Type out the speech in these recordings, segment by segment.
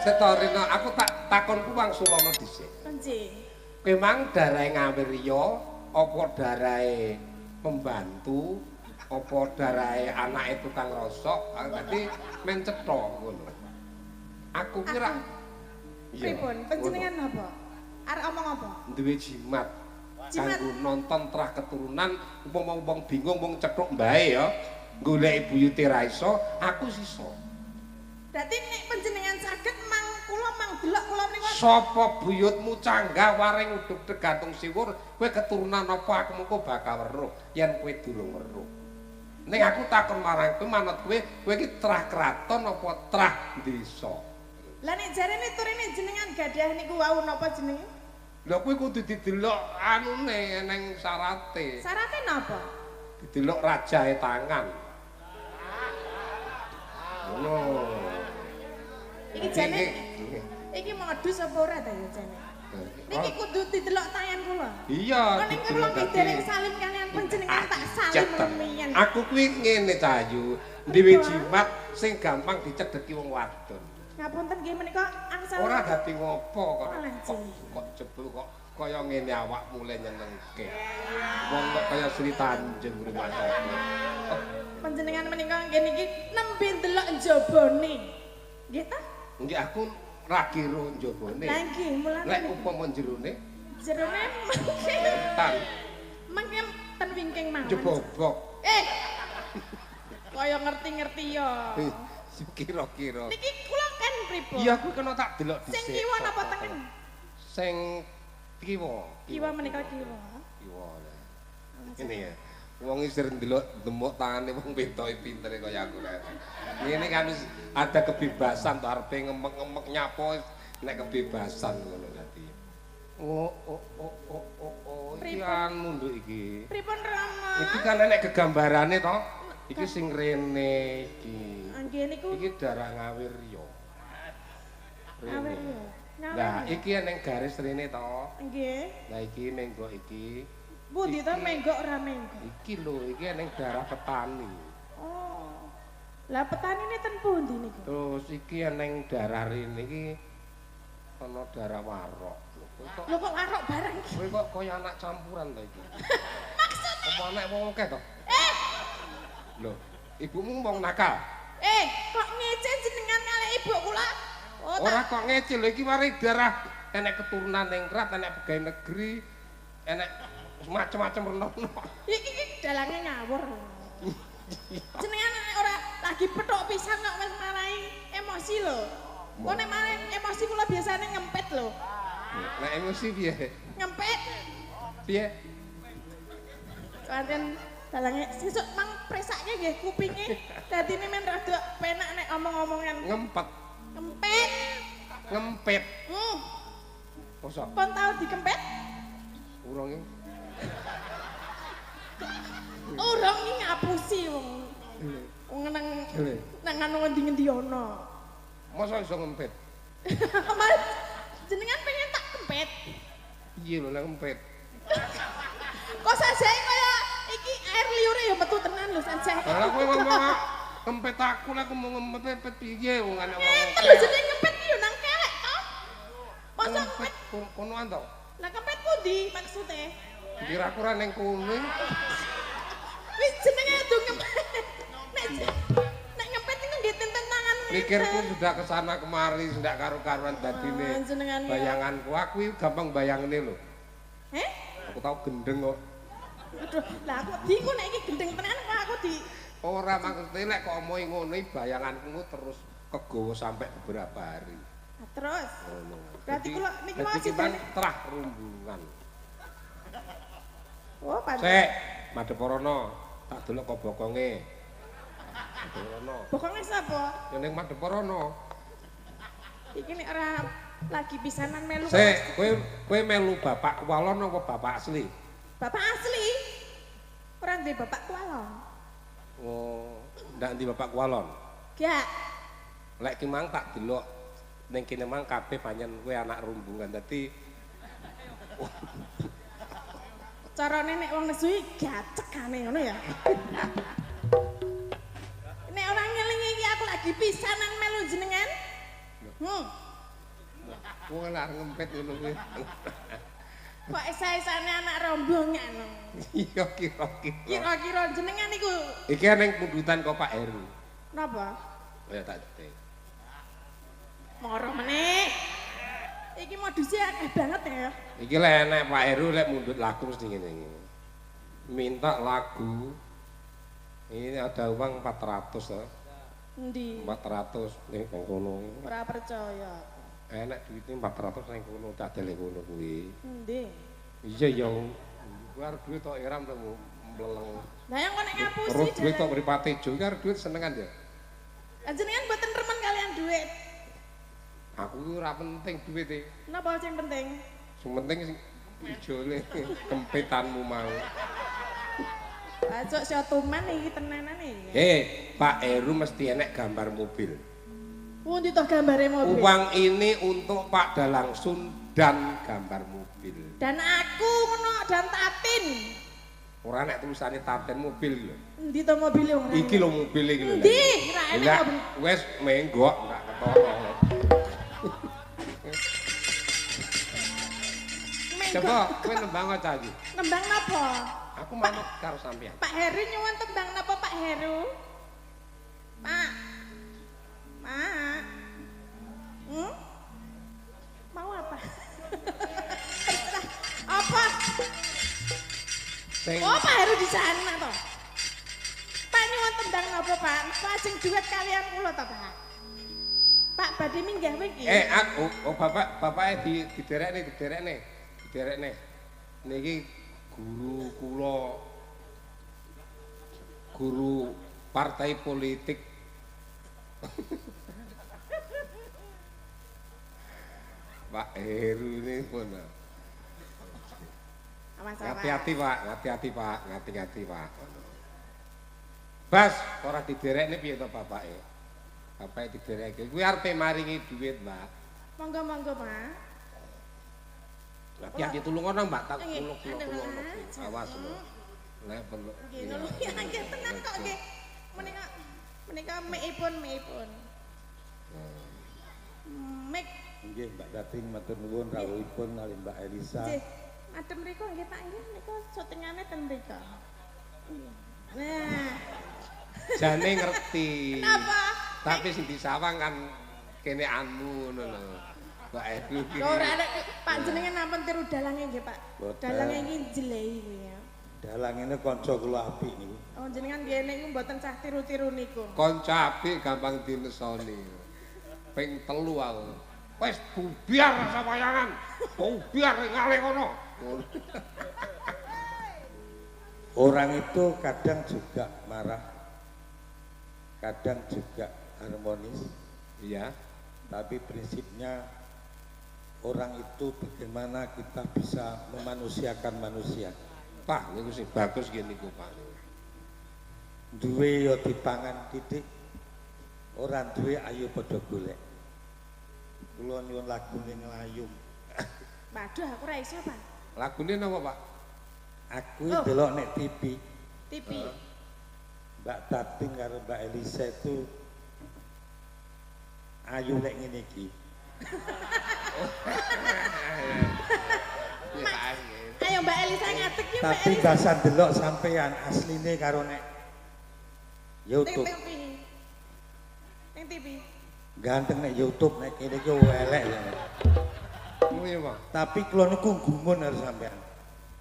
Setorino aku tak takon kuwang Sulono dhisik. Nggih. Kowe mang darahe Ngawirya apa darahe pembantu apa darahe anake tukang rosok dadi men cetha ngono. Aku kira pripun panjenengan apa? Arek omong apa? Duwe jimat. Jimat Kanggo nonton trah keturunan umpama wong bingung wong cethuk mbae ya. Goleki buyute ra iso, aku sisa. Dadi nek panjenengan saged mang kula mang delok kula menika. Sapa buyutmu canggah waring uduk tergantung siwur, kowe keturunan apa aku mengko bakal weruh yen kowe durung weruh. Ning aku takon marang kowe manut kowe iki trah kraton apa trah desa? Lah nek jarene turine jenengan gadah niku wau napa jenenge? Lha kowe kudu didelok anune ning syarate. Syarate napa? Didelok rajae tangan. Ngono. Iki jane iki modus apa ora ta ya jane? Niki kudu didelok tangan kula. Iya, ning kula dereng salim kalian panjenengan tak salim rumiyin. Aku kuwi ngene Cahayu, dhewe jimat sing gampang dicedheki wong wadon. Ngapunten nggih menika angsal. Ora dadi ngopo kok jebul kok kaya ngene awak mulai nyenengke. Wong kok kaya Sri Tanjung rumah tangga. Panjenengan menika nggih niki nembe ndelok njabane. Nggih ta? Nggih aku ra kira njabane. Lah nggih, mulane lek upama jerone jerone tan mangke ten wingking mawon. jebobok. Kaya ngerti-ngerti ya. Kira-kira. Niki kula kan pripun? Iya aku kena tak delok dhisik. Sing kiwa napa tengen? Sing kiwa. Kiwa menika kiwa. Kiwa. Ini ya. Wong isir ndelok demuk tangane wong wedok pintere kaya aku rek. Ini kan ada kebebasan to arepe ngemek-ngemek nyapo nek kebebasan ngono dadi. Oh. Iki anu nduk iki. Pripun Rama? Iki kan enek gegambarane to. Iki sing rene iki. Nggih niku. Iki darah Ngawirya. Ngawirya. Lah iki ning garis rene to. Nggih. Lah iki menggok iki. Pundi to menggok ora menggok? Iki lho, iki ning darah petani. Oh. Lah petanine ten pundi niku? Terus iki ning darah rene iki ana darah warok. Lho kok warok bareng iki? Kowe kok kaya anak campuran to iki. Maksudnya apa anak wong akeh to? Lho, ibumu wong nakal. Kok ngece jenengan kalih ibu kula? Ora kok ngece lho iki mari darah enek keturunan ning krat, enek pegawai negeri, enek macam-macam renono. Iki dalange ngawur. Jenengan ora lagi petok pisan kok wis marai emosi lho. Kok nek marai emosi kula biasane ngempet lho. Nek emosi piye? Ngempet. Piye? Kanten dalange sesuk mang presake nggih kupinge. Dadine men rada penak nek omong-omongan. Ngempet. Ngempet. Ngempet. Mosok? Pon tau dikempet? Urung iki. Urung iki ngapusi wong. Wong nang anu ngendi-ngendi ana. Masa iso ngempet? Mas, jenengan pengen tak kempet? Iya lho, ngempet. Kok sajae kaya iki air liure ya metu tenan lho sajae. Lah kowe ngomong ngempet aku lah aku mau ngempet piye wong ana wong. Lho jenenge ngempet iki yo nang kelek to. Masa ngempet konoan to? Lah kempet pundi maksude? Kira-kira ning kuning. Wis jenenge adu ngempet. Nek ngempet iku nggih tentangan. Mikirku sudah kesana kemari ndak karo-karuan dadine. Bayanganku aku gampang bayangane lho. Aku tau gendeng kok. Aduh, lah aku bingung nek iki gendeng tenan kok aku di Ora maksudnya lek kok omongi ngono bayanganku terus kegowo sampai beberapa hari. Terus. Ngono. Berarti kula niki masih terah rumbungan. Oh, pantes. Sik, Madeporono, tak delok kok bokonge. Madeporono. Bokonge sapa? Ya ning Madeporono. Iki nek ora lagi pisanan melu. Sik, kowe melu bapak kualon apa bapak asli? Bapak asli. Ora ndek bapak kualon. Oh, ndak ndi bapak kualon? Gak. Lek ki mang tak delok ning kene mang kabeh panjen kowe anak rumbungan. Dadi carane nek wong nesu iki gacekane ngono ya. Nek ora ngelingi iki aku lagi pisanan melu jenengan. Wong lak ngempet ngono kuwi. Kok esa-esane anak rombongan. Iya kira-kira. Kira-kira jenengan iku Iki ning pundutan kok Pak Heru. napa? Ya tak cetek. Moro meneh. Iki modusnya akeh banget ya. Iki lek enek Pak Heru lek mundut lagu mesti ngene iki. Minta lagu. Ini ada uang 400 ya. Endi? 400 ning kono. Ora percaya. Enek duite 400 ning kono tak dele kono kuwi. Endi? Iya ya. Kuwi arep duit tok iram temu mleleng. Lah yang kok nek ngapusi Terus duit tok mripate jo iki arep duit senengan ya. Jenengan mboten remen kalian duit. Aku ora penting duit e. Napa sing penting? Sing penting sing ijole kempetanmu mau. Acuk tuman iki tenanan iki. Pak Heru mesti enek gambar mobil. Pundi toh gambare mobil? Uang ini untuk Pak Dalang Sun dan gambar mobil. Dan aku ngono dan Tatin. Ora nek tulisane Taten mobil lho. Endi to mobil ora? Iki lho mobil iki lho. Endi? Ora enek Lah mobil. wis menggok enggak ketara. Coba kowe nembang aja iki. Nembang napa? Aku manut karo sampean. Pak Heru nyuwun tembang napa Pak Heru? Pak. Pak. Mau apa? Terserah. Apa? Sing Oh, Pak Heru di sana toh. Pak nyuwun tembang napa Pak? Lajeng duet kalian kula toh Pak. Pak badhe minggah mriki. aku bapak diderekne. Niki guru kula guru partai politik. Pak Heru ini pun. Hati-hati Pak, hati-hati Pak. Bas, ora diderekne piye to bapake? Bapake diderekke. Kuwi arepe maringi dhuwit, Mbak. Monggo Pak. Hati-hati tulung ana, Mbak, tak Nggih, tulung. aduh, Awas lho. Lek perlu. Nggih, nulung ya nggih tenan kok nggih. Menika mekipun. Mek Nggih Mbak Dating matur nuwun rawuhipun kali Mbak Elisa. nggih. Adem mriku nggih Pak nggih nika syutingane ten mriku. Nah, Jane ngerti. kenapa? Tapi sing disawang kan kene anmu ngono lho. Mbak Heru iki. Kok ora ada Pak jenengan nampun tiru dalange nggih Pak. Boten. Dalange iki jelehi kuwi ya. Dalang ini kanca kula apik niku. Oh jenengan biyen niku mboten cah tiru-tiru niku. Kanca apik gampang dinesoni. Ping 3 aku. Wis bubiar rasa wayangan. Bubiar ngalih kono. Orang itu kadang juga marah, kadang juga harmonis, Iya. tapi prinsipnya orang itu bagaimana kita bisa memanusiakan manusia. Pak, niku sing bagus nggih niku, Pak. Duwe yo dipangan titik, orang duwe ayo padha golek. Kula nyuwun lagune nglayum. Waduh aku ora iso Pak. Lagune napa, Pak? Aku Oh. delok nek TV, TV. Mbak Tating karo Mbak Elisa itu ayu lek ngene iki. Ayo Mbak Elisa ngadeg ki Mbak Tapi Elisa. basan delok sampean asline karo nek YouTube. Ning TV. Ganteng nek YouTube nek kene iki elek ya. Kuwi, Pak. Tapi kula niku gumun harus sampean.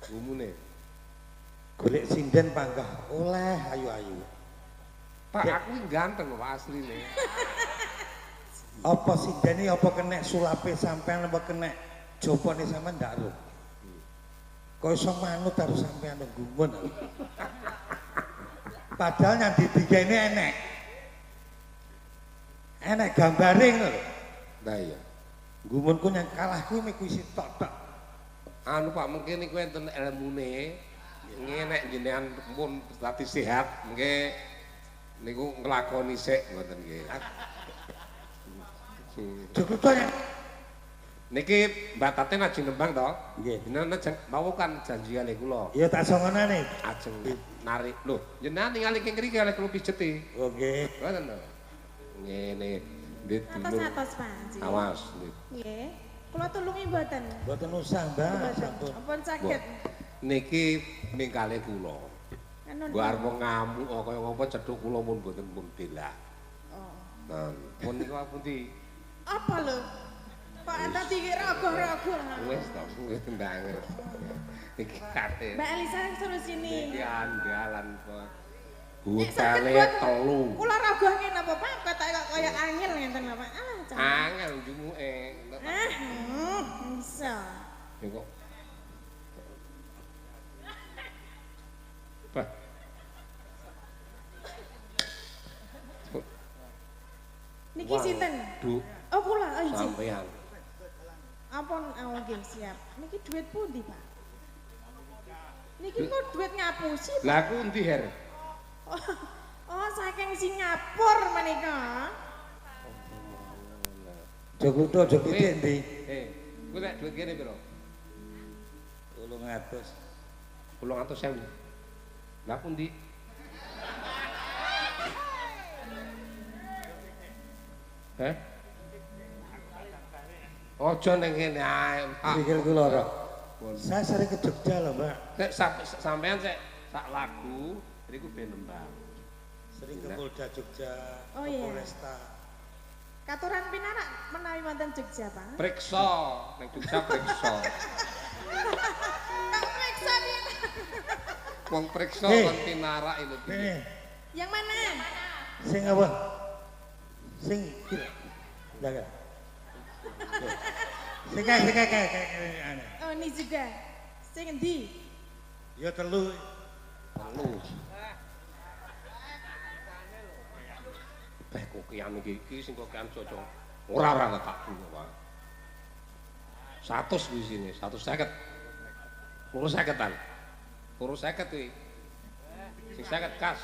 Gumune. Golek sinden panggah oleh ayu-ayu. Pak, aku iki ganteng lho, Pak, asline. Apa sindene apa kena sulape sampean apa kena jopone sampean ndak ro. Kok iso manut harus sampean gumun. Padahal yang ditiga ini enek. Enek gambare ngono lho. Lah iya. Gumunku yang kalah kuwi mek isi tok-tok. Anu Pak, mungkin niku enten ilmune. Ngenek jenengan pun dadi sehat, mengke niku nglakoni sik ngoten nggih. Cukup to ya. Niki Mbak Tatin ajeng nembang to? Nggih. Jenengan mau kan janjiane kula. Ya tak songonane. Ajeng narik. Lho, jenengan ningali keng mriki kalih kula pijeti. Oke. Ngoten to. Ngene, ndit dulur. Atas-atas Pak. Awas, ndit. Nggih. Kula tulungi mboten. Mboten usah, Mbak. Mboten. Sampun. Ampun saged. Niki mingkale kula. Anu. Mbok arep ngamuk kaya ngapa cethuk kula mun mboten pun bela. Oh. Nah, pun niku pundi? Apa lho? Kok anta dikira rogoh-rogoh. Wis to, wis ndang. Niki kate. Mbak Elisa suruh sini. Niki andalan kok. Hutale telu. Kula rogoh ngene apa Pak? Kok kaya angel ngenten lho Pak. Ah, Angel njumuke. Bisa. Ya kok. Pak. Niki sinten? Duh, Oh kula, oh injih. sampean. Ampun, oh nggih siap. Niki duit pundi, Pak? Niki kok duit ngapusi, Pak? Lah aku endi her? Oh, saking Singapura menika. Jogluto joglite endi? Kuwi nek duit kene piro? 800. 800.000. Lah pundi? Heh? Ojo ning kene ae. Pikir kula ora. Saya sering ke Jogja loh, Mbak. Nek sampean sik sak lagu niku ben nembang. Sering ke Polda Jogja, Oh, ke iya. Polresta. Katuran pinarak menawi wonten Jogja, Pak. Priksa, ning Jogja priksa. Kok periksa piye? Wong priksa Hei. kon pinarak itu piye? Nih, Yang mana? sing apa? Sing lah kan. Sing kayak aneh. Oh, ini juga. Sing endi? Ya telu. Telu. Kokian iki sing kokian cocok. Ora tak dulu, Pak. 100 kuwi sini, 150. Loro 50-an. Loro 50 kuwi. Sing 50 kas.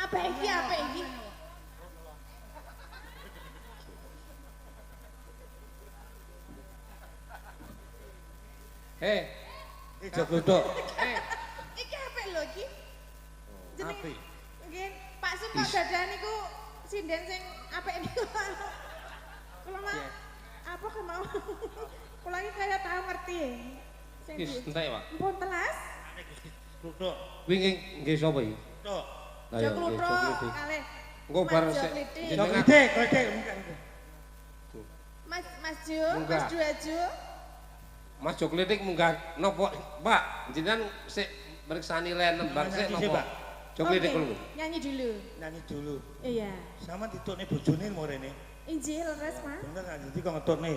Apa iki? Apa iki? Hei, Jogluto. Iki apa lho iki? Jeneng Apik. nggih, Pak Sun kok dadah niku sinden sing apik niku. Kula mah apa kemau? Kula iki kaya tau ngerti. Sing wis ndi? entek, Pak. Mpun telas? Jogluto. Kuwi nggih sapa iki? Tok. Lah ya, nggih, Joglutro Jogliti. kalih. Engko bar Mas sik Jogliti. jenengan Joglite. Mas Jo, Munggah. Mas Duajo. Mas Jogletik munggah napa, Pak? Jenengan sik meriksani len nembang sik Nyanyi sih, napa? Pak. Jogletik Oke, lho. nyanyi dulu. Nyanyi dulu. Iya. Sama ditukne bojone morene. Injil res, Mas. Bener kan jadi kok ngetutne.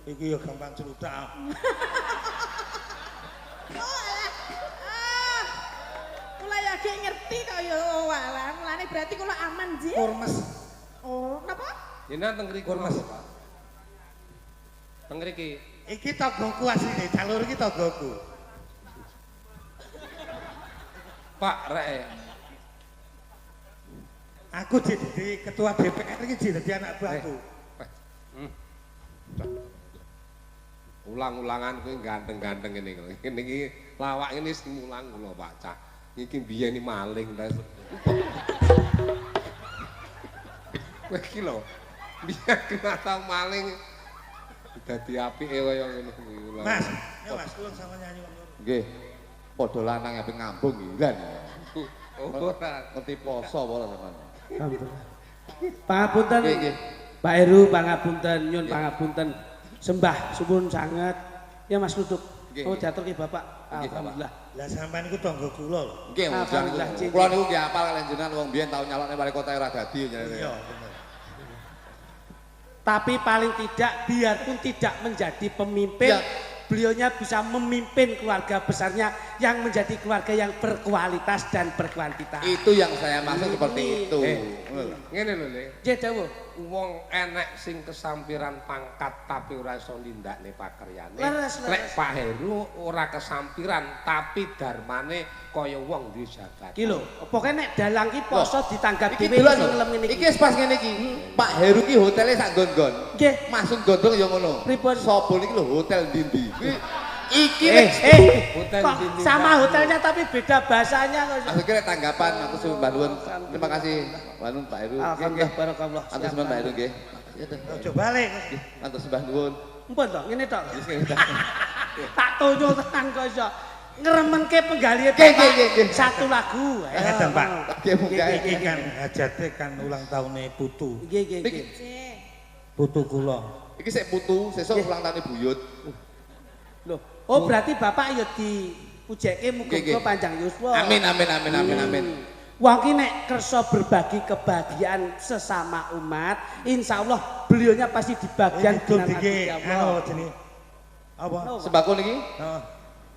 Iki ya gampang celutak. Oh alah. Ah. Kula ya gak ngerti kok ya walah. Mulane berarti kula aman, Ji. Kurmes. Oh, napa? Jenengan teng mriku Kurmas. napa, Pak? Teng mriki. Iki tanggoku asline, jalur iki tanggoku. Pak rek. Aku jadi ketua DPR iki jadi anak buahku. Ulang-ulangan kuwi ganteng-ganteng ngene kok. Ngene iki lawak ngene sing mulang kula Pak Cah. Iki biyen maling ta. Kowe iki lho. Biyen kena tau maling. Dadi apike kaya ngene kuwi. Mas, ya Mas, kulon sama nyanyi ngono. Nggih. Padha lanang ape ngambung ngilan. Ora. Ngerti poso apa ora sampean? Alhamdulillah. Pangapunten. Nggih, nggih. Pak Heru pangapunten, nyun pangapunten. Sembah suwun sanget. Ya Mas Luduk. Nggih, Oh nggih. diatur ki Bapak. Nggih, Bapak. Alhamdulillah. Lah sampean iku tangga kula lho. Nggih, Alhamdulillah, mujan. Cik. Kula niku nggih apal kalian jenengan wong biyen tau nyalokne wali kota ora dadi jenenge. Iya, bener. Tapi paling tidak biarpun tidak menjadi pemimpin, Ya. beliaunya bisa memimpin keluarga besarnya yang menjadi keluarga yang berkualitas dan berkuantitas. Itu yang saya maksud seperti itu. Ngene lho, Le. Nggih dawuh. Wong enek sing kesampiran pangkat tapi ora iso nindakne pakaryane. Leres, leres. Lek Pak Heru ora kesampiran tapi darmane kaya wong duwe jagat. Ki lho, pokoke nek dalang ki poso ditanggap Iki dhewe duluan sing lho. ngelem ngene Iki wis pas ngene iki. Pak Heru ki hotele sak nggon-nggon. Nggih. Masuk gondong ya ngono. Pripun? Sobo niki lho hotel ndi-ndi. Kuwi Iki Hotel kok sini, sama Mbak. hotelnya tapi beda bahasanya kok. Aku kira tanggapan aku suwun Mbak Nuwun. Terima kasih Mbak Nuwun Pak Heru. Alhamdulillah barakallah. Antus Mbak Heru nggih. Ya to. Ojo balik. Antus Mbah Nuwun. Mpun to, ngene to. Wis ngene ta. Tak tonyo tenan kok iso. Ngremenke penggalihe Nggih. satu lagu. Ayo. Ngeten, Pak. Nggih muga Iki kan hajate kan ulang tahunnya putu. Nggih. Putu kula. Iki sik putu, sesuk ulang tahun Buyut. Loh, oh berarti Bapak ya dipujeke muga-muga panjang yuswa. Amin. Wong ki nek kersa berbagi kebahagiaan sesama umat, insya Allah beliaunya pasti di bagian Itu dengan hati dike Allah. anu jenenge. Apa? Sembako niki Heeh.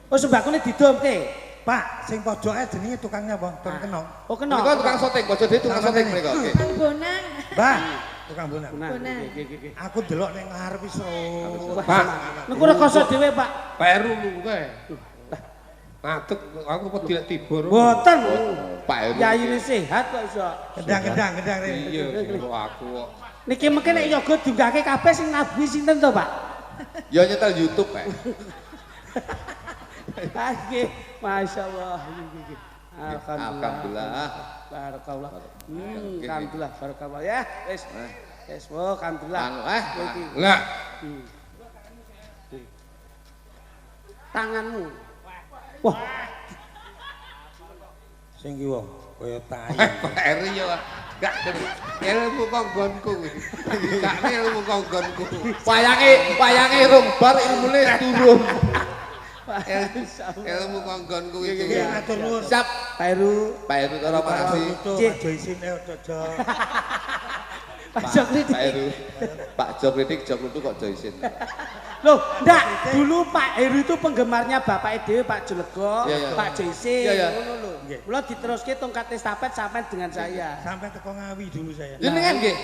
Oh sembakone didomke. Pak, sing pojoke jenenge tukangnya apa? Tukang kenong. Oh kena. menika tukang soting, bojo dhewe tukang soting menika. Nggih. Kang Bonang. Mbah, tukang bonang. Nah, Bonang. nggih. Aku delok ning ngarep iso. Pak. Niku rekoso dhewe, Pak. Pak Heru lu kae. Ngadeg aku wedi tibur. Mboten. Pak Heru. Yayine sehat kok iso. Gedang. Iya, kok aku kok. Niki mungkin nek yoga diunggahke kabeh sing nabuhi sinten to, Pak? Ya nyetel YouTube Pak. Ah, nggih. Masyaallah. Nggih. Alhamdulillah. Barakallah. Alhamdulillah barakallah ya. Wis. Wis, alhamdulillah. Anu Iki. Lah, Tanganmu. Wah, Sing ki wong kaya tai. Pak Heru ya gak ilmu konggonku kuwi. Gak ilmu konggonku. Wayange rong bar ilmune turun. Ilmu konggonku Iki iki. ngatur nuwun. Siap. Pak Heru, Pak Heru terima kasih. Aja isin ojo. Pak Jokri. Pak Heru. Pak Jokritik Jokrutu kok joisin. Loh, enggak. Dulu Pak Heru itu penggemarnya Bapak Dewi, Pak Julego, Iya. Pak Joyce, Iya. ngono lho. Nggih. Kula diteruske tongkat estafet sampai dengan saya. Sampai teko Ngawi dulu saya. Jenengan nggih.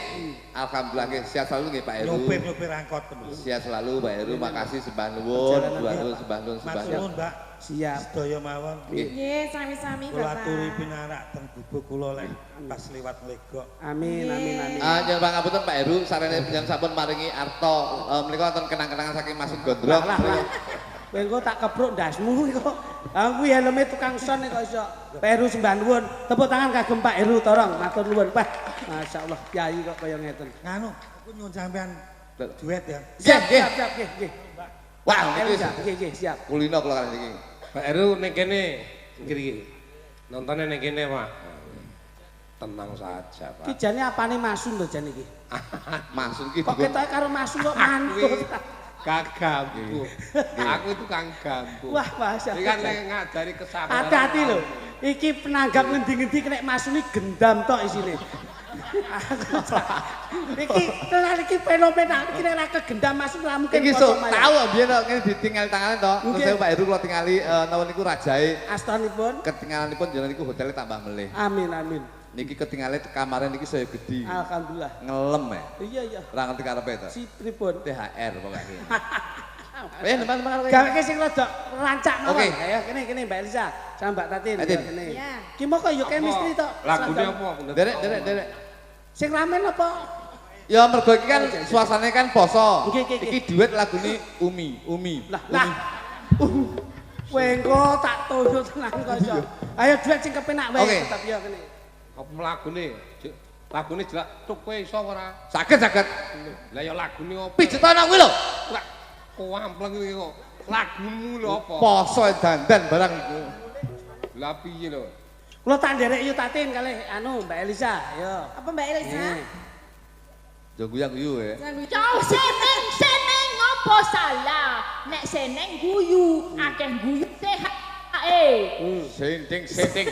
Alhamdulillah nggih sehat selalu nggih Pak Heru. Nyopir angkot terus. Sehat selalu Pak Heru, makasih sembah nuwun, sembah nuwun. Matur nuwun, Mbak. Siap. Sedaya mawon. Nggih, sami-sami Kula Bapak. aturi pinarak teng gubuk kula lek pas liwat legok. Amin. Jangan pangapunten Pak Heru, sarene panjenengan sampun maringi arta menika wonten kenang-kenangan saking Mas Gondrong. Lah. Kowe engko tak kepruk ndasmu kok. Ah kuwi helme tukang son kok iso. Pak Heru sembah nuwun. Tepuk tangan kagem Pak Heru tolong matur nuwun. Wah, masyaallah kiai kok kaya ngeten. Nganu, aku nyuwun sampean duet ya. Siap nggih. Nggih. Wah, Heru niki nggih, siap. kulino kula kali niki. Pak Heru ning kene iki. Nontonnya ning kene, Pak. Tenang saja, Pak. Ki jane apane Masun lho jane iki. Maksud iki Kok ketoke karo Masun kok mantut. Kagampu. Aku itu Kang Gampu. Wah, masyaallah. Iki kan ngajari kesabaran. Hati-hati lho. Iki penanggap ngendi-ngendi kena Masun iki gendam tok isine. Iki tenan iki fenomenal iki nek ora kegendam Masun ora mungkin Iki foto sok maya. tahu biyen kok ngene ditinggal tangane to. Terus Nggih. saya Pak Heru kula tingali napa niku rajae Astanipun. ketinggalanipun jenengan niku hotelnya tambah melih. Amin. Niki ketinggalan kamare niki saya gede. Alhamdulillah. Ngelem ya. Iya. Ora ngerti karepe to. Si pripun? THR pokoknya. Teman-teman karo Gaweke sing rada rancak mawon. Oke. Ayo kene Mbak Elisa, sama Mbak Tatin Tatin. kene. Iya. Ki moko yo chemistry tok. Lagune apa? Derek. Sing ramen apa? Ya mergo iki kan suasananya kan poso. Nggih. Iki duet lagune Umi. Lah. Kowe engko tak tunjuk tenan kok iso. Ayo duet sing kepenak wae Oke. tetep yo kene. Apa lagune? Lagune jelak cuk kowe iso ora? Saged. Lah ya lagune apa? Pijet ana kuwi lho. Lah kok ampleng iki kok. Lagumu lho apa? Poso dandan barang iku. Lah piye lho? Kula tak nderek yo Tatin kalih anu Mbak Elisa, yo. Apa Mbak Elisa? Jo guyu ya. Cau seneng ngopo salah. Nek seneng guyu, akeh guyu sehat. Senting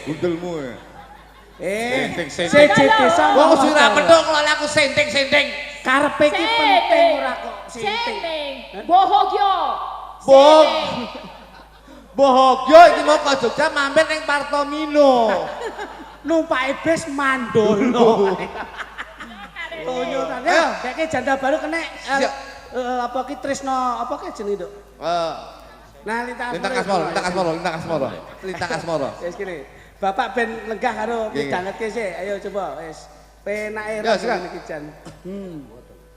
gundelmu. Senting. Senting. Desa. Wong sudah pedok kalau aku senting. Karepe iki penting ora kok senting. Seneng. Bohogyo. Bong. Bohogyo iki mau ke Jogja mampir ning Partomino. Numpake bis mandolo. Tonyo ta. Ayo, keke janda baru kena Siap. apa ki Trisno, apa ki jenenge, Duk? Nah, Lintang Asmoro. Wis kene. Bapak ben lenggah karo Nggih, nggih. midangetke sik. Ayo coba wis. Penake Ya, sikat. iki jan.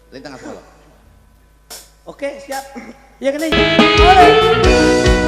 Lintang Asmoro. Oke, siap. Ya kene. Oleh.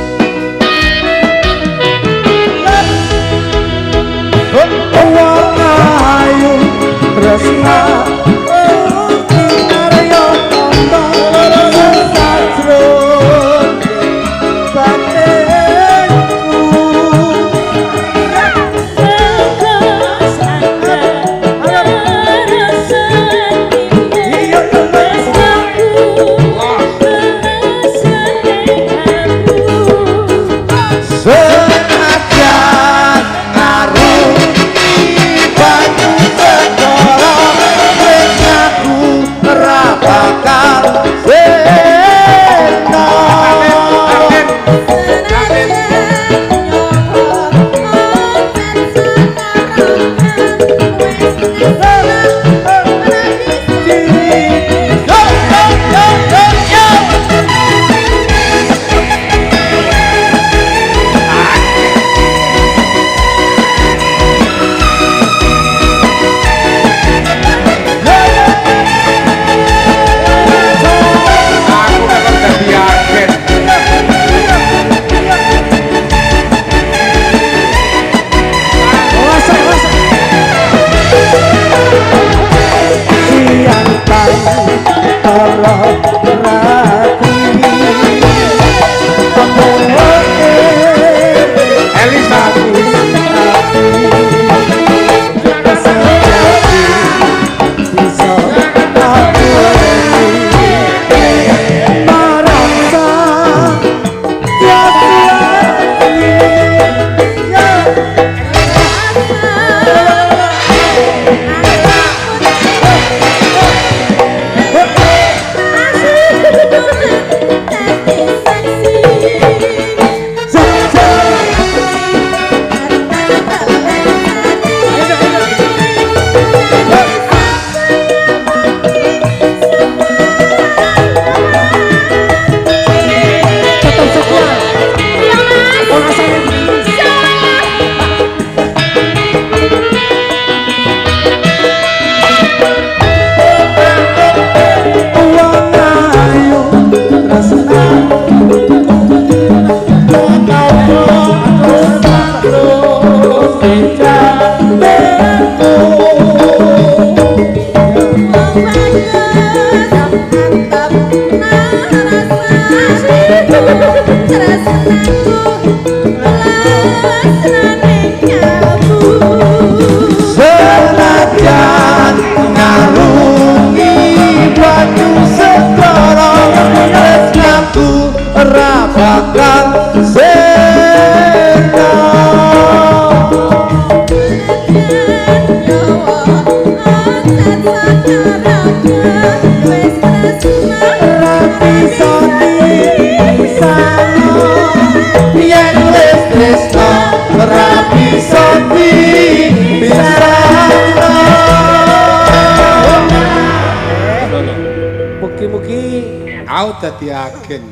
Dadi agen.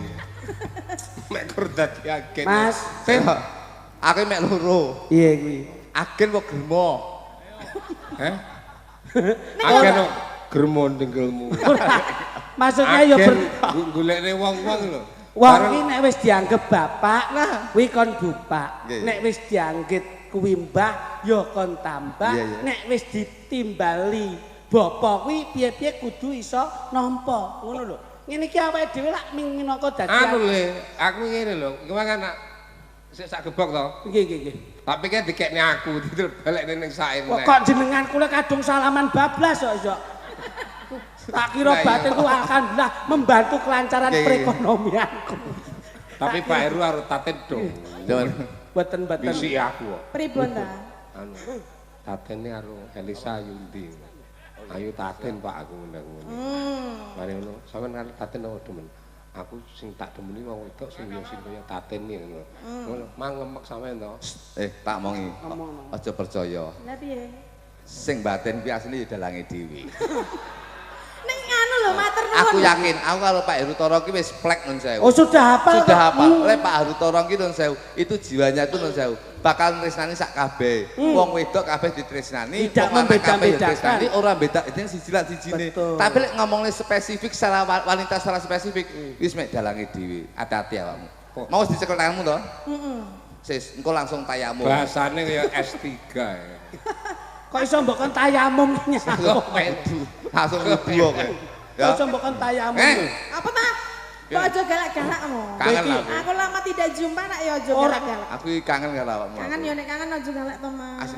Mek kur dadi agen. Mas, aku mek loro. iya kuwi. Agen kok germo. Heh? Agen kok germo ndengkelmu. Maksudnya ya golekne wong-wong lho. Wong iki nek wis dianggep bapak, kuwi kon bupak. Nek wis dianggep kuwi mbah, ya kon tambah. Nek wis ditimbali bapak kuwi piye-piye kudu iso nampa. Ngono lho. Ngene iki awake dhewe lak minangka dadi anu le, aku ngene lho, iki kan sik sak gebok to. Nggih. Tapi kan dikekne aku didul balekne ning saen. Kok jenengan kula kadung salaman bablas kok iso. Tak kira batinku alhamdulillah membantu kelancaran perekonomianku. Tapi Pak Heru harus taten dong. Boten. Bisi aku kok. Pripun ta? Anu, tatene karo Elisa Yundi. Ayo taten Pak aku ngundang. Mari ngono, sampean taten apa demen? Aku sing tak demeni wong wedok sing yo sing kaya taten iki ngono. Ngono, mangemek sampean to. Tak mongi. Aja percaya. Lah piye? Sing batin kuwi asline dalange dhewe. Ning anu lho matur nuwun. Aku yakin, aku kalau Pak Heru Toro ki wis plek nun sewu. Oh sudah hafal. Sudah hafal. Lek Pak Heru Toro ki nun sewu, itu jiwanya itu nun sewu. Bakal tresnani sak kabeh. Wong wedok kabeh ditresnani, tidak membeda-bedakan. Ora beda, itu siji lan sijine. Tapi lek ngomongne spesifik secara wanita secara spesifik, wis mek dalange dhewe. Hati-hati awakmu. Mau dicekel tanganmu to? Sis, engko langsung tayamu. Bahasane kaya S3 ya. Kok iso mbok kon tayamum Langsung medu. Langsung mlebu kok. Kok iso mbok kon tayamum. Apa ta? Kok aja galak-galakmu? Kangen aku. Aku lama tidak jumpa nak ya aja galak-galak. Aku kangen karo awakmu. Kangen ya nek kangen aja galak to, Mas.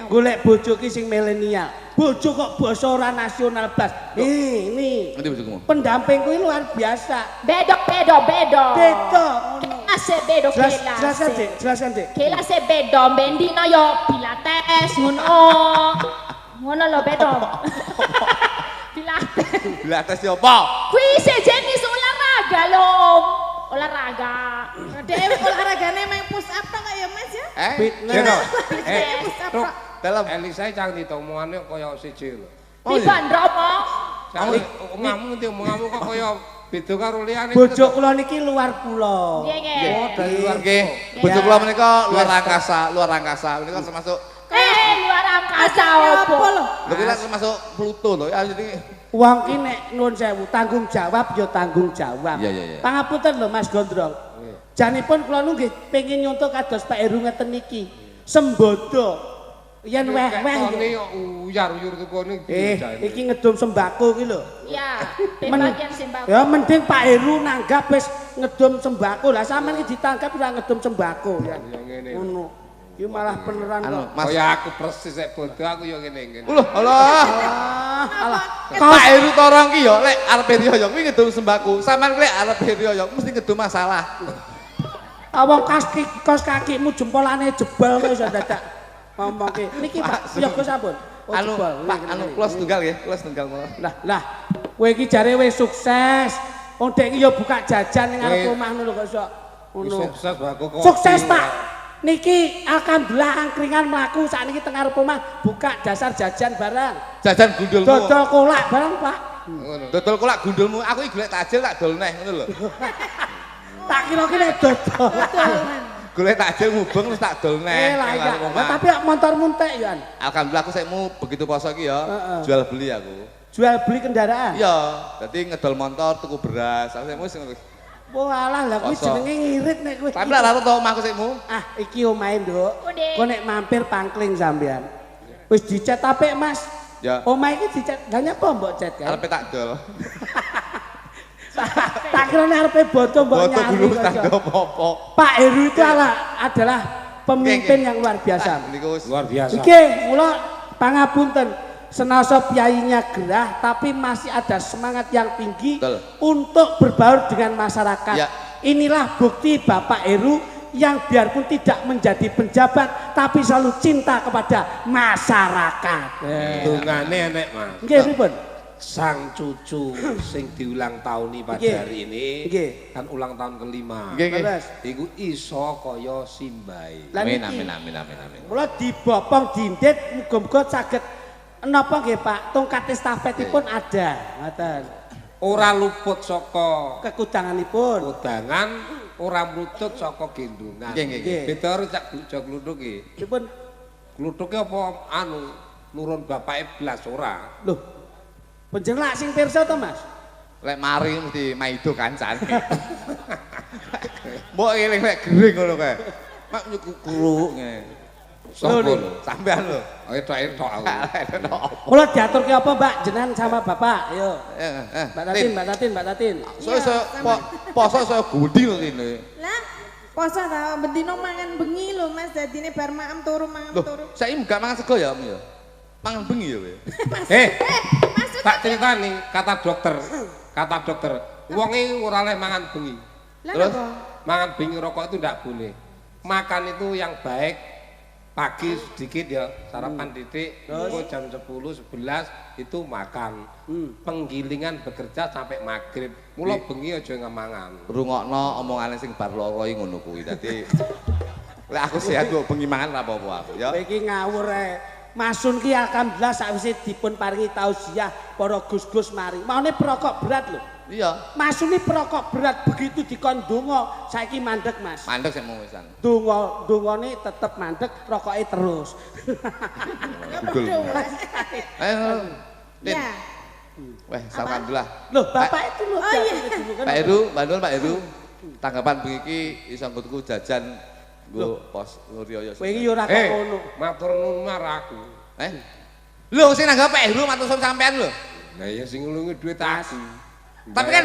Golek bojo ki sing milenial. Bojo kok basa ora nasional blas. Ini. Ngendi bojomu? Pendampingku ini luar biasa. Bedo. Beda ngono. Ase bedo kelas. Jelaskan, Dik. Kelas e bedo, bendino yo pilates ngono. Ngono lho bedo. Pilates. Pilates yo apa? Kuwi sejenis olahraga lho. Olahraga. Dhewe olahragane main push up tok ya, Mas ya? Fitness. Push up tok. Dalam Elisa cang ditomongane kaya siji lho. Dibandromo. Omahmu ndi omahmu kok kaya beda karo liyane. Bojo kula niki luar pulau. Nggih. Oh, dari luar Nggih. Bojo kula menika luar angkasa. Menika termasuk Luar angkasa opo? lho kira termasuk Pluto lho. Ya jadi Wong ki nek nuwun sewu tanggung jawab ya tanggung jawab. Iya. Pangapunten lho Mas Gondrong. Janipun kula nggih pengin nyontoh kados Pak Heru ngeten niki. Sembodo. Yen weh-weh uyar-uyur kene iki ngedum sembako ki lho. Iya, pembagian sembako. Ya mending Pak Heru nanggap wis ngedum sembako. Lah sampean iki ditangkap ora ngedum sembako ya. ngene. Ngono. Iki malah beneran kok. Mas. Kaya aku persis nek bodo aku ya ngene. Lho, alah. Alah. Pak Heru Torong ki yo lek arepe riyo kuwi ngedum sembako. Sampeyan lek arepe riyo mesti ngedum masalah. Awang kos kakimu jempolane jebol kok iso dadak ngomongke. Niki Pak, ya Gus ampun. Anu Pak, anu plus tunggal ya, plus tunggal mau. Lah, kowe iki jare wis sukses. Wong dek iki ya buka jajan ning arep omah ngono lho kok iso. Ngono. Sukses aku kok. Sukses Pak. Niki alhamdulillah angkringan mlaku sakniki teng arep omah buka dasar jajan barang. Jajan gundulmu. Dodol kolak barang Pak. Ngono. Dodol kolak gundulmu. Aku iki golek takjil tak dol neh ngono lho. Tak kira-kira dodol. Golek takjil mubeng terus tak dol neh. Lah iya. Tapi kok motor muntek ya. Alhamdulillah aku sekmu begitu poso iki ya. Jual beli aku. Jual beli kendaraan. Iya, dadi ngedol motor tuku beras. Aku sekmu sing Walah lah kuwi jenenge ngirit nek kowe. Tapi lak to omahku sekmu. Ah, iki omahe, Nduk. Udah. Kok nek mampir pangkling sampean. Wis dicet apik, Mas. Ya. Omah iki dicet. Lah nyapa mbok cet kan? Arepe tak dol. Tak kira nek arepe boto mbok Foto nyari. dulu tak apa. Pak Heru itu adalah pemimpin yang luar biasa. Niku Luar biasa. Iki mula pangapunten. Senasa piyainya gerah tapi masih ada semangat yang tinggi Betul. untuk berbaur dengan masyarakat. Ya. Inilah bukti Bapak Heru yang biarpun tidak menjadi penjabat tapi selalu cinta kepada masyarakat. Dungane enek, Mas. Nggih pripun? Sang cucu sing diulang tahun pada Nggih. hari ini Nggih. kan ulang tahun kelima. Nggih nggih. Terus Iku iso kaya Simbai. Lah Amin niki, amin. mula dibopong dindit muga-muga saged napa nggih Pak, tongkat estafetipun ada, ngoten. Ora luput saka Kekudanganipun. kudangan, ora mlutut saka gendungan. Nggih, nggih. Beda karo cak bujo kluthuk iki. Dipun Kluthuke apa anu nurun bapake blas ora. lho. Panjenengan sing pirsa to, Mas? Lek mari mesti maido kancane. Mbok eling lek gering ngono kae. Mak nyukur ngene. Sopo Lho, lho? sampean lho. Etok-etok aku. Kula diaturke apa, Mbak? Jenengan sama Bapak. Ayo. Mbak Tin. Tatin. Saya poso saya gudi lho ini. Lah, poso ta bendino mangan bengi lho Mas, dadine bar maem turu mangan Loh, turu. saiki enggak mangan sego ya, Om ya? Mangan bengi ya, kowe. Tak ceritani kata dokter. Wong iki ora oleh mangan bengi. Lah Terus? napa? Mangan bengi rokok itu tidak boleh. Makan itu yang baik pagi sedikit ya, sarapan titik, jam 10, 11 itu makan. Penggilingan bekerja sampai maghrib. Mula bengi aja ngamangan. Rungokno omongane sing bar loro iki ngono kuwi. Dadi lek aku sehat kok bengi mangan ora apa-apa aku ya. Kowe iki ngawur ae. Masun ki alhamdulillah sakwise dipun paringi tausiah para gus-gus mari. Maune perokok berat lho. Iya. Masune perokok berat begitu dikon donga, saiki mandek, Mas. Mandek sik mau wisan. Dongane tetep mandek, rokoke terus. Gugul. Ayo. Tin. Ya. Weh, alhamdulillah. Loh, Bapak itu lho. Oh, iya. dulu kan. Pak Heru, Pak Heru. Tanggapan bengi iki iso nggo jajan nggo pos Lurioyo. Kowe iki ora kok ngono. Matur nuwun marang aku. Lho sing nanggap Pak Heru matur suwun sampean lho. Lah ya sing ngulungi duit aku. Tapi kan